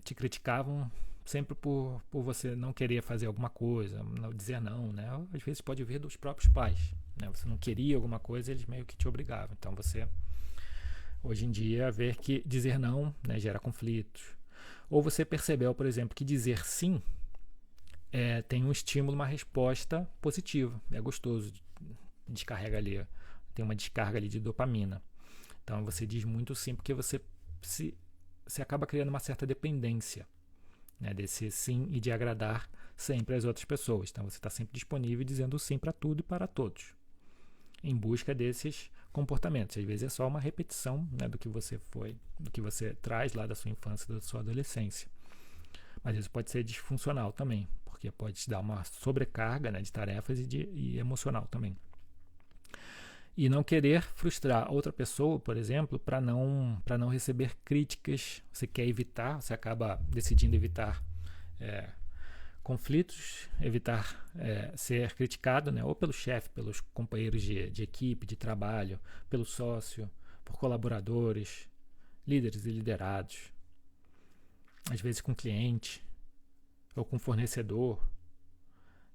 te criticavam sempre por você não querer fazer alguma coisa, não dizer não, né? Às vezes pode vir dos próprios pais, né? Você não queria alguma coisa, eles meio que te obrigavam. Então você, hoje em dia, vê que dizer não, né, gera conflitos. Ou você percebeu, por exemplo, que dizer sim tem um estímulo, uma resposta positiva. É gostoso, descarrega ali, tem uma descarga ali de dopamina. Então você diz muito sim porque você acaba criando uma certa dependência, né, desse sim e de agradar sempre as outras pessoas. Então você está sempre disponível dizendo sim para tudo e para todos, em busca desses comportamentos. Às vezes é só uma repetição, né, do que você traz lá da sua infância, da sua adolescência. Mas isso pode ser disfuncional também, porque pode te dar uma sobrecarga, né, de tarefas e emocional também. E não querer frustrar outra pessoa, por exemplo, para não receber críticas. Você quer evitar, você acaba decidindo evitar conflitos, evitar ser criticado, né, ou pelo chefe, pelos companheiros de equipe, de trabalho, pelo sócio, por colaboradores, líderes e liderados, às vezes com cliente ou com fornecedor.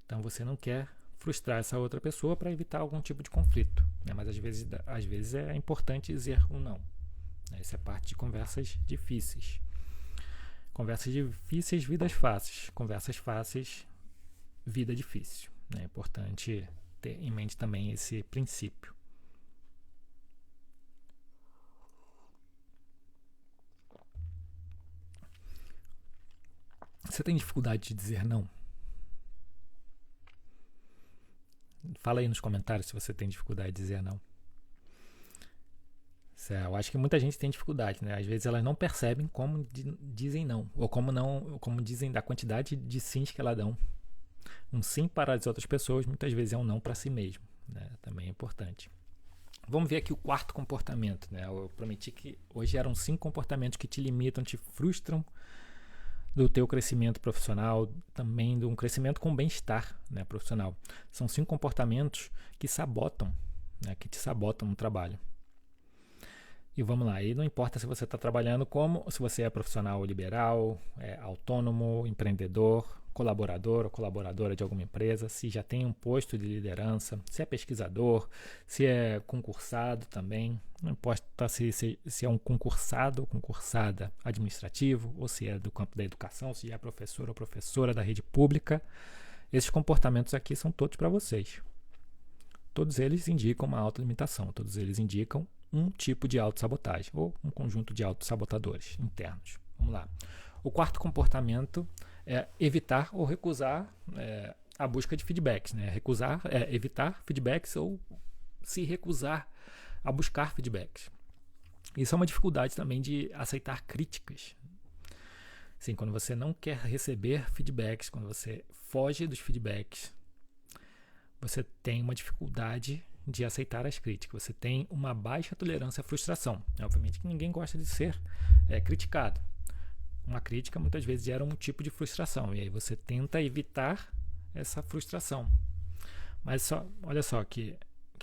Então você não quer frustrar essa outra pessoa para evitar algum tipo de conflito, né? Mas às vezes é importante dizer um não, né? Isso é parte de conversas difíceis. Conversas difíceis, vidas fáceis. Conversas fáceis, vida difícil, né? É importante ter em mente também esse princípio. Você tem dificuldade de dizer não? Fala aí nos comentários se você tem dificuldade de dizer não. Eu acho que muita gente tem dificuldade, né? Às vezes elas não percebem como dizem não, ou como dizem da quantidade de sims que elas dão. Um sim para as outras pessoas muitas vezes é um não para si mesmo, né? Também é importante. Vamos ver aqui o quarto comportamento, né? Eu prometi que hoje eram 5 comportamentos que te limitam, te frustram do teu crescimento profissional, também de um crescimento com bem-estar, né, profissional. São 5 comportamentos que sabotam, né, que te sabotam no trabalho. E vamos lá, e não importa se você está trabalhando se você é profissional liberal, autônomo, empreendedor, colaborador ou colaboradora de alguma empresa, se já tem um posto de liderança, se é pesquisador, se é concursado também, não importa se é um concursado ou concursada administrativo, ou se é do campo da educação, se é professor ou professora da rede pública, esses comportamentos aqui são todos para vocês. Todos eles indicam uma autolimitação, todos eles indicam um tipo de autossabotagem ou um conjunto de autossabotadores internos. Vamos lá. O quarto comportamento é evitar ou recusar a busca de feedbacks, né? Evitar feedbacks ou se recusar a buscar feedbacks. Isso é uma dificuldade também de aceitar críticas. Sim, quando você não quer receber feedbacks, quando você foge dos feedbacks, você tem uma dificuldade de aceitar as críticas. Você tem uma baixa tolerância à frustração. Obviamente que ninguém gosta de ser criticado. Uma crítica muitas vezes gera um tipo de frustração. E aí você tenta evitar essa frustração. Mas olha só que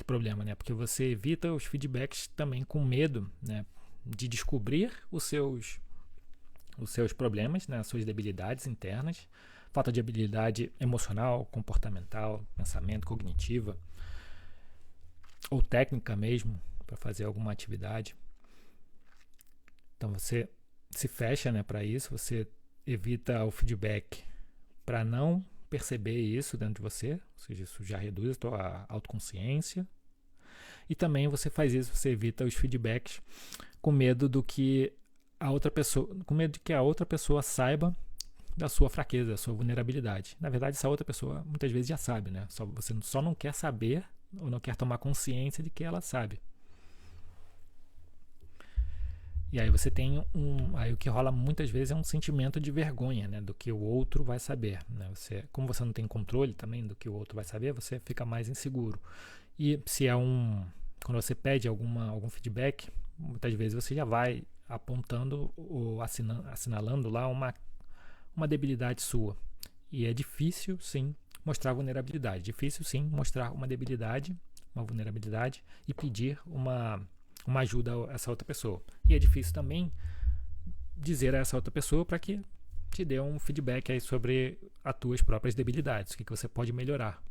problema, né? Porque você evita os feedbacks também com medo, né, de descobrir os seus problemas, né, as suas debilidades internas, falta de habilidade emocional, comportamental, pensamento, cognitiva, ou técnica mesmo, para fazer alguma atividade. Então você se fecha, né, para isso, você evita o feedback para não perceber isso dentro de você, ou seja, isso já reduz a tua autoconsciência. E também você faz isso, você evita os feedbacks com medo do que a outra pessoa, com medo de que a outra pessoa saiba da sua fraqueza, da sua vulnerabilidade. Na verdade, essa outra pessoa muitas vezes já sabe, né? Você só não quer saber ou não quer tomar consciência de que ela sabe. E aí você tem aí o que rola muitas vezes é um sentimento de vergonha, né, do que o outro vai saber, né? Como você não tem controle também do que o outro vai saber, você fica mais inseguro. E se é quando você pede algum feedback, muitas vezes você já vai apontando ou assinalando lá uma debilidade sua. E é difícil, sim, mostrar vulnerabilidade. Difícil, sim, mostrar uma debilidade, uma vulnerabilidade e pedir uma ajuda a essa outra pessoa. E é difícil também dizer a essa outra pessoa para que te dê um feedback aí sobre as tuas próprias debilidades, o que você pode melhorar.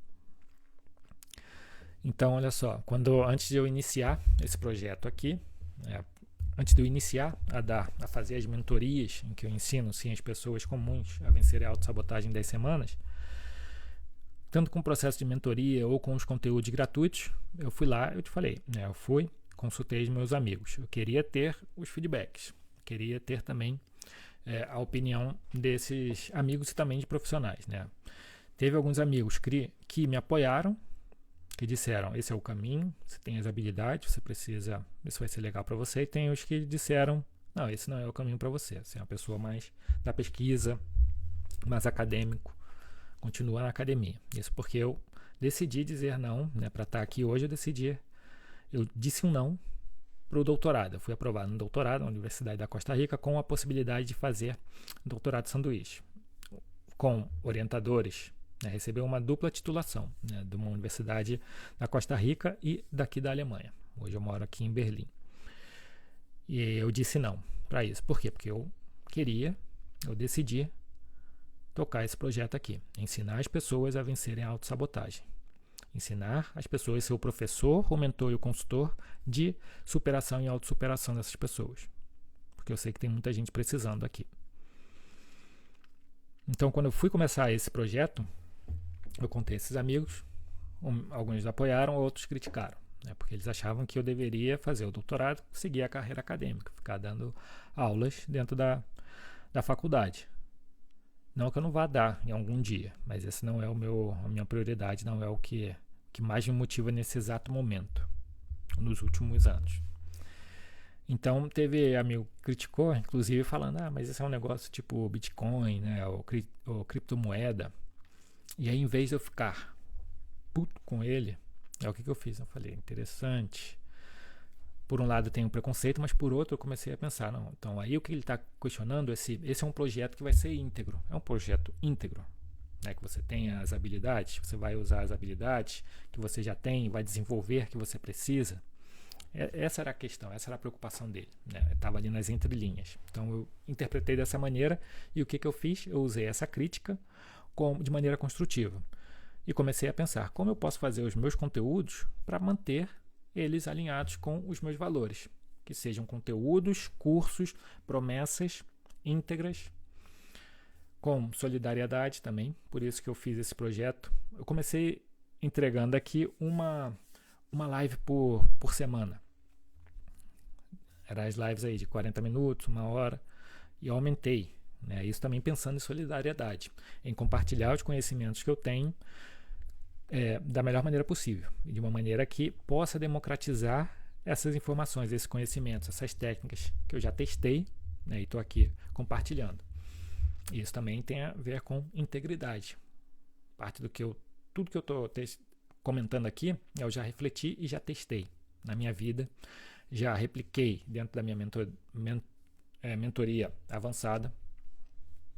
Então, olha só, antes de eu iniciar esse projeto aqui, antes de eu iniciar a fazer as mentorias, em que eu ensino sim as pessoas comuns a vencerem a autossabotagem em 10 semanas, tanto com o processo de mentoria ou com os conteúdos gratuitos, eu fui lá, eu te falei, né, eu fui, consultei os meus amigos, eu queria ter os feedbacks, queria ter também a opinião desses amigos e também de profissionais, né. Teve alguns amigos que me apoiaram, que disseram, esse é o caminho, você tem as habilidades, você precisa, isso vai ser legal para você, e tem os que disseram, não, esse não é o caminho para você, você é uma pessoa mais da pesquisa, mais acadêmico, continua na academia. Isso porque eu decidi dizer não, né, para estar aqui hoje, eu disse um não para o doutorado. Eu fui aprovado no doutorado na Universidade da Costa Rica com a possibilidade de fazer doutorado sanduíche, com orientadores, né, receber uma dupla titulação, né, de uma universidade da Costa Rica e daqui da Alemanha. Hoje eu moro aqui em Berlim. E eu disse não para isso. Por quê? Porque eu decidi tocar esse projeto aqui, ensinar as pessoas a vencerem a autossabotagem. Ensinar as pessoas a ser o professor, o mentor e o consultor de superação e autossuperação dessas pessoas. Porque eu sei que tem muita gente precisando aqui. Então, quando eu fui começar esse projeto, eu contei a esses amigos, alguns apoiaram, outros criticaram, né, porque eles achavam que eu deveria fazer o doutorado, seguir a carreira acadêmica, ficar dando aulas dentro da faculdade. Não que eu não vá dar em algum dia, mas esse não é a minha prioridade, não é o que mais me motiva nesse exato momento, nos últimos anos. Então, teve amigo que criticou, inclusive falando, mas esse é um negócio tipo Bitcoin, né, ou criptomoeda. E aí, em vez de eu ficar puto com ele, o que eu fiz? Eu falei, interessante. Por um lado, eu tenho um preconceito, mas por outro, eu comecei a pensar, não, então aí o que ele está questionando, esse é um projeto que vai ser íntegro. É um projeto íntegro, né, que você tem as habilidades, você vai usar as habilidades que você já tem, vai desenvolver que você precisa. Essa era a questão, essa era a preocupação dele, né? Estava ali nas entrelinhas. Então eu interpretei dessa maneira e o que eu fiz? Eu usei essa crítica de maneira construtiva e comecei a pensar como eu posso fazer os meus conteúdos para manter eles alinhados com os meus valores, que sejam conteúdos, cursos, promessas íntegras, com solidariedade também. Por isso que eu fiz esse projeto. Eu comecei entregando aqui uma live por semana. Eram as lives aí de 40 minutos, 1 hora, e eu aumentei, né? Isso também pensando em solidariedade, em compartilhar os conhecimentos que eu tenho da melhor maneira possível, e de uma maneira que possa democratizar essas informações, esses conhecimentos, essas técnicas que eu já testei, né, e estou aqui compartilhando. Isso também tem a ver com integridade. Parte do tudo que eu estou comentando aqui, eu já refleti e já testei na minha vida, já repliquei dentro da minha mentoria avançada,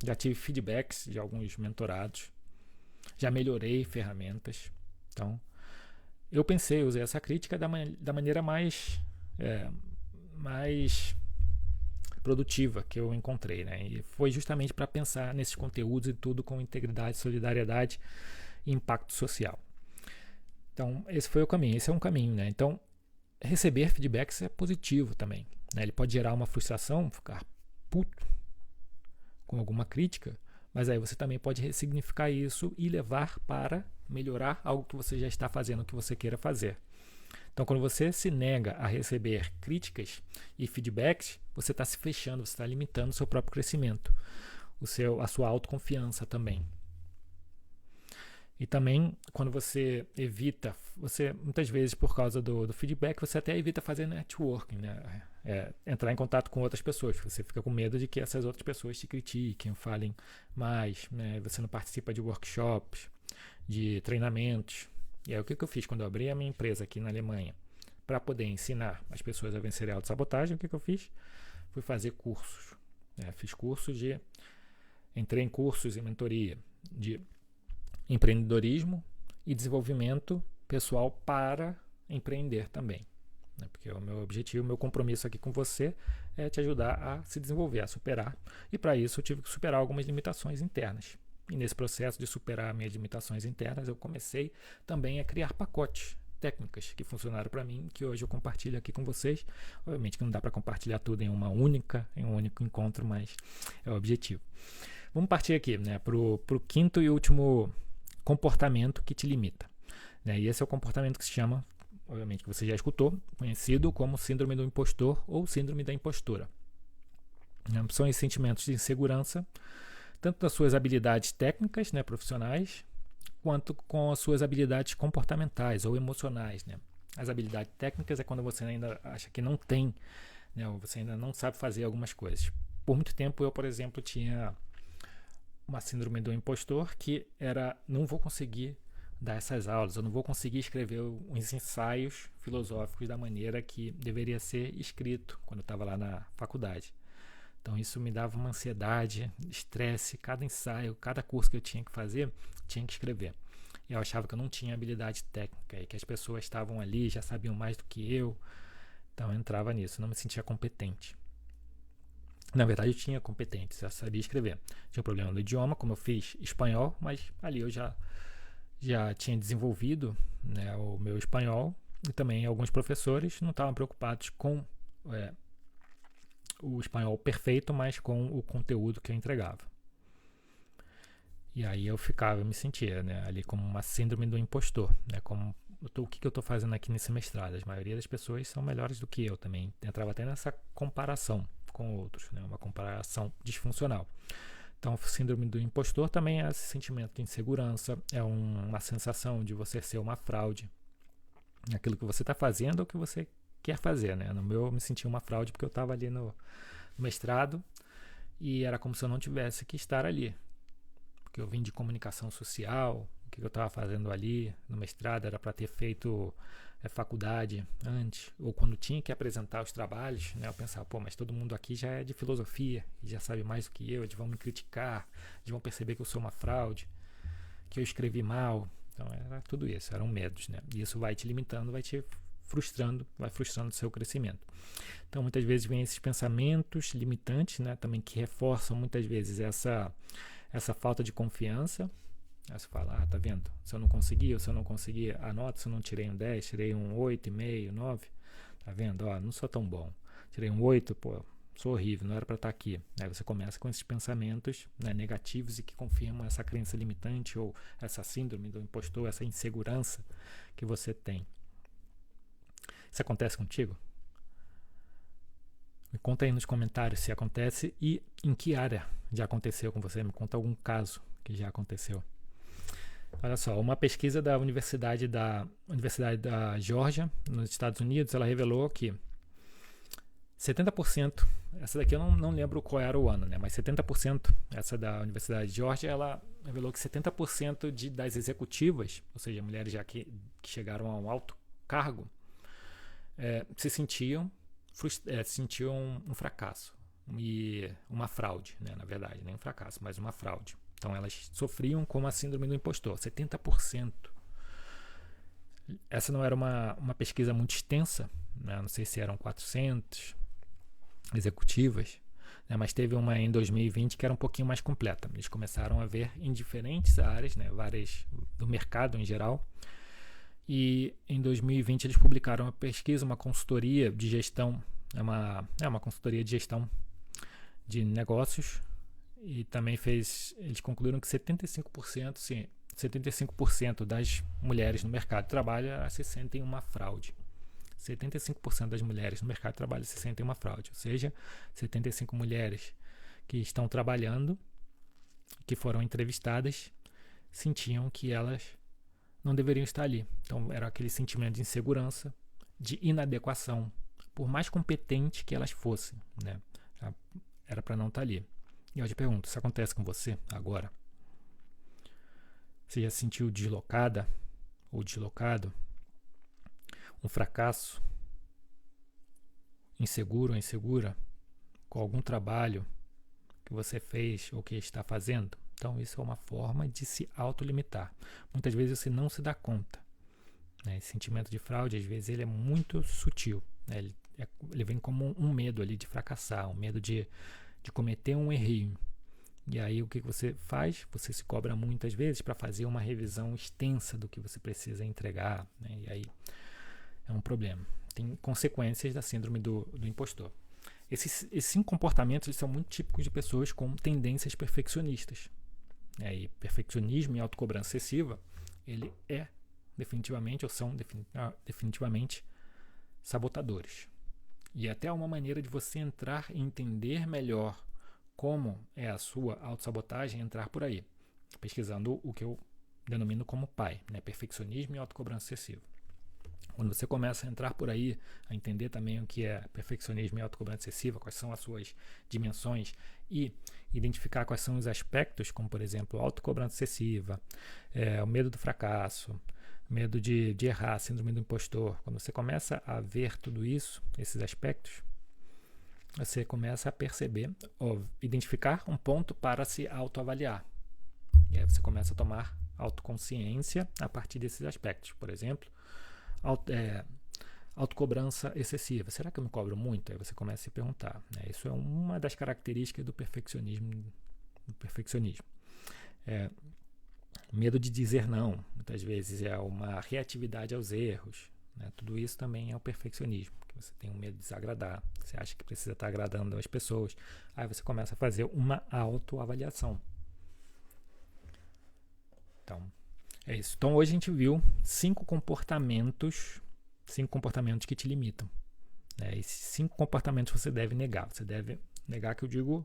já tive feedbacks de alguns mentorados, já melhorei ferramentas. Então, eu usei essa crítica da maneira mais produtiva que eu encontrei, né? E foi justamente para pensar nesses conteúdos e tudo com integridade, solidariedade e impacto social. Então, esse foi o caminho, esse é um caminho, né? Então, receber feedbacks é positivo também, né? Ele pode gerar uma frustração, ficar puto com alguma crítica, mas aí você também pode ressignificar isso e levar para melhorar algo que você já está fazendo, que você queira fazer. Então, quando você se nega a receber críticas e feedbacks, você está se fechando, você está limitando o seu próprio crescimento, a sua autoconfiança também. E também, quando você evita, você muitas vezes por causa do feedback, você até evita fazer networking, né? Entrar em contato com outras pessoas. Você fica com medo de que essas outras pessoas te critiquem, falem mais, né? Você não participa de workshops, de treinamentos. E aí o que eu fiz quando eu abri a minha empresa aqui na Alemanha? Para poder ensinar as pessoas a vencerem a autossabotagem, o que eu fiz? Fui fazer cursos. Fiz cursos entrei em cursos e mentoria de empreendedorismo e desenvolvimento pessoal para empreender também. Porque o meu objetivo, o meu compromisso aqui com você é te ajudar a se desenvolver, a superar. E para isso eu tive que superar algumas limitações internas. E nesse processo de superar minhas limitações internas, eu comecei também a criar pacotes, técnicas que funcionaram para mim, que hoje eu compartilho aqui com vocês. Obviamente que não dá para compartilhar tudo em um único encontro, mas é o objetivo. Vamos partir aqui, né, para o quinto e último comportamento que te limita. Né? E esse é o comportamento que se chama, obviamente que você já escutou, conhecido como síndrome do impostor ou síndrome da impostora. São esses sentimentos de insegurança, tanto das suas habilidades técnicas, né, profissionais, quanto com as suas habilidades comportamentais ou emocionais. Né? As habilidades técnicas é quando você ainda acha que não tem, né, ou você ainda não sabe fazer algumas coisas. Por muito tempo eu, por exemplo, tinha uma síndrome do impostor que era, não vou conseguir dar essas aulas, eu não vou conseguir escrever uns ensaios filosóficos da maneira que deveria ser escrito quando eu estava lá na faculdade. Então isso me dava uma ansiedade, estresse, cada ensaio, cada curso que eu tinha que fazer, tinha que escrever. E eu achava que eu não tinha habilidade técnica e que as pessoas estavam ali, já sabiam mais do que eu. Então eu entrava nisso, não me sentia competente. Na verdade eu tinha competência, já sabia escrever. Tinha um problema no idioma, como eu fiz espanhol, mas ali eu já tinha desenvolvido, né, o meu espanhol. E também alguns professores não estavam preocupados com o espanhol perfeito, mas com o conteúdo que eu entregava. E aí eu me sentia, né, ali como uma síndrome do impostor, né, como o que eu estou fazendo aqui nesse mestrado? A maioria das pessoas são melhores do que eu também. Entrava até nessa comparação com outros, né, uma comparação disfuncional. Então, síndrome do impostor também é esse sentimento de insegurança, é uma sensação de você ser uma fraude. Aquilo que você está fazendo ou que você quer fazer, né? No meu, eu me senti uma fraude porque eu estava ali no mestrado e era como se eu não tivesse que estar ali. Porque eu vim de comunicação social, o que eu estava fazendo ali no mestrado era para ter feito faculdade antes, ou quando tinha que apresentar os trabalhos, né, eu pensava, mas todo mundo aqui já é de filosofia, e já sabe mais do que eu, eles vão me criticar, eles vão perceber que eu sou uma fraude, que eu escrevi mal. Então era tudo isso, eram medos, né? E isso vai te limitando, vai te frustrando, vai frustrando o seu crescimento. Então muitas vezes vem esses pensamentos limitantes, né, também que reforçam muitas vezes essa falta de confiança. Aí você fala, tá vendo? Se eu não conseguir a nota, se eu não tirei um 10, tirei um 8,5, 9, tá vendo? Não sou tão bom. Tirei um 8, sou horrível, não era para estar aqui. Aí você começa com esses pensamentos, né, negativos e que confirmam essa crença limitante ou essa síndrome do impostor, essa insegurança que você tem. Isso acontece contigo? Me conta aí nos comentários se acontece e em que área já aconteceu com você. Me conta algum caso que já aconteceu. Olha só, uma pesquisa da Universidade da Geórgia, nos Estados Unidos, ela revelou que 70%, essa daqui eu não lembro qual era o ano, né? Mas 70%, essa da Universidade de Geórgia, ela revelou que 70% das executivas, ou seja, mulheres já que chegaram a um alto cargo, se sentiam um fracasso e uma fraude, né? Na verdade, nem um fracasso, mas uma fraude. Então elas sofriam com a síndrome do impostor, 70%. Essa não era uma pesquisa muito extensa, né? Não sei se eram 400 executivas, né? Mas teve uma em 2020 que era um pouquinho mais completa. Eles começaram a ver em diferentes áreas, né? Várias do mercado em geral. E em 2020 eles publicaram uma pesquisa, uma consultoria de gestão, uma consultoria de gestão de negócios. E também eles concluíram que 75% das mulheres no mercado de trabalho se sentem uma fraude. 75% das mulheres no mercado de trabalho se sentem uma fraude. Ou seja, 75 mulheres que estão trabalhando, que foram entrevistadas, sentiam que elas não deveriam estar ali. Então era aquele sentimento de insegurança, de inadequação, por mais competente que elas fossem, né? Era para não estar ali. E eu te pergunto, isso acontece com você agora? Você já se sentiu deslocada ou deslocado? Um fracasso? Inseguro ou insegura? Com algum trabalho que você fez ou que está fazendo? Então isso é uma forma de se autolimitar. Muitas vezes você não se dá conta, né? Esse sentimento de fraude, às vezes, ele é muito sutil, né? Ele vem como um medo ali de fracassar, um medo de cometer um errinho. E aí o que você faz? Você se cobra muitas vezes para fazer uma revisão extensa do que você precisa entregar, né? E aí é um problema. Tem consequências da síndrome do impostor. Esses 5 comportamentos são muito típicos de pessoas com tendências perfeccionistas. E perfeccionismo e autocobrança excessiva, ele é definitivamente, ou são definitivamente sabotadores. E até uma maneira de você entrar e entender melhor como é a sua autossabotagem, entrar por aí, pesquisando o que eu denomino como PAI, né? Perfeccionismo e autocobrança excessiva. Quando você começa a entrar por aí, a entender também o que é perfeccionismo e autocobrança excessiva, quais são as suas dimensões e identificar quais são os aspectos, como por exemplo, autocobrança excessiva, o medo do fracasso, medo de errar, síndrome do impostor. Quando você começa a ver tudo isso, esses aspectos, você começa a perceber, identificar um ponto para se autoavaliar. E aí você começa a tomar autoconsciência a partir desses aspectos. Por exemplo, autocobrança excessiva. Será que eu me cobro muito? Aí você começa a se perguntar, né? Isso é uma das características do perfeccionismo. Medo de dizer não. Muitas vezes é uma reatividade aos erros, né? Tudo isso também é o perfeccionismo. Você tem um medo de desagradar. Você acha que precisa estar agradando as pessoas. Aí você começa a fazer uma autoavaliação. Então, é isso. Então hoje a gente viu 5 comportamentos que te limitam, né? Esses 5 comportamentos você deve negar. Você deve negar, que eu digo,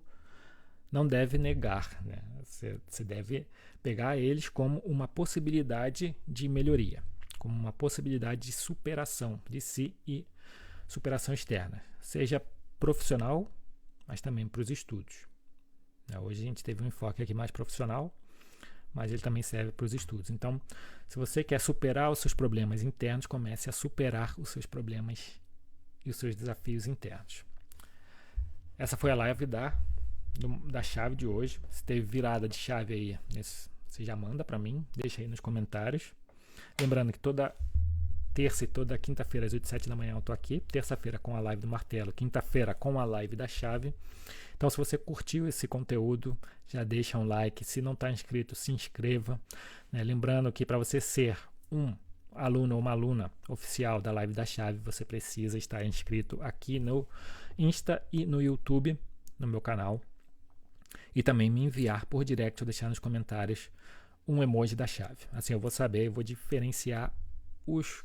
não deve negar, né? Você deve pegar eles como uma possibilidade de melhoria, como uma possibilidade de superação de si e superação externa, seja profissional, mas também para os estudos. Hoje a gente teve um enfoque aqui mais profissional, mas ele também serve para os estudos. Então, se você quer superar os seus problemas internos, comece a superar os seus problemas e os seus desafios internos. Essa foi a live da chave de hoje. Se teve virada de chave aí, você já manda para mim, deixa aí nos comentários. Lembrando que toda terça e toda quinta-feira às 8 e 7 da manhã eu estou aqui. Terça-feira com a live do martelo, quinta-feira com a live da chave. Então, se você curtiu esse conteúdo, já deixa um like. Se não está inscrito, se inscreva, né? Lembrando que para você ser um aluno ou uma aluna oficial da live da chave, você precisa estar inscrito aqui no Insta e no YouTube, no meu canal. E também me enviar por direct ou deixar nos comentários um emoji da chave. Assim eu vou saber, eu vou diferenciar os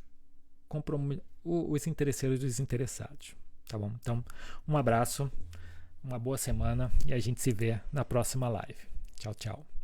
interesseiros dos interessados. Tá bom? Então, um abraço. Uma boa semana e a gente se vê na próxima live. Tchau, tchau.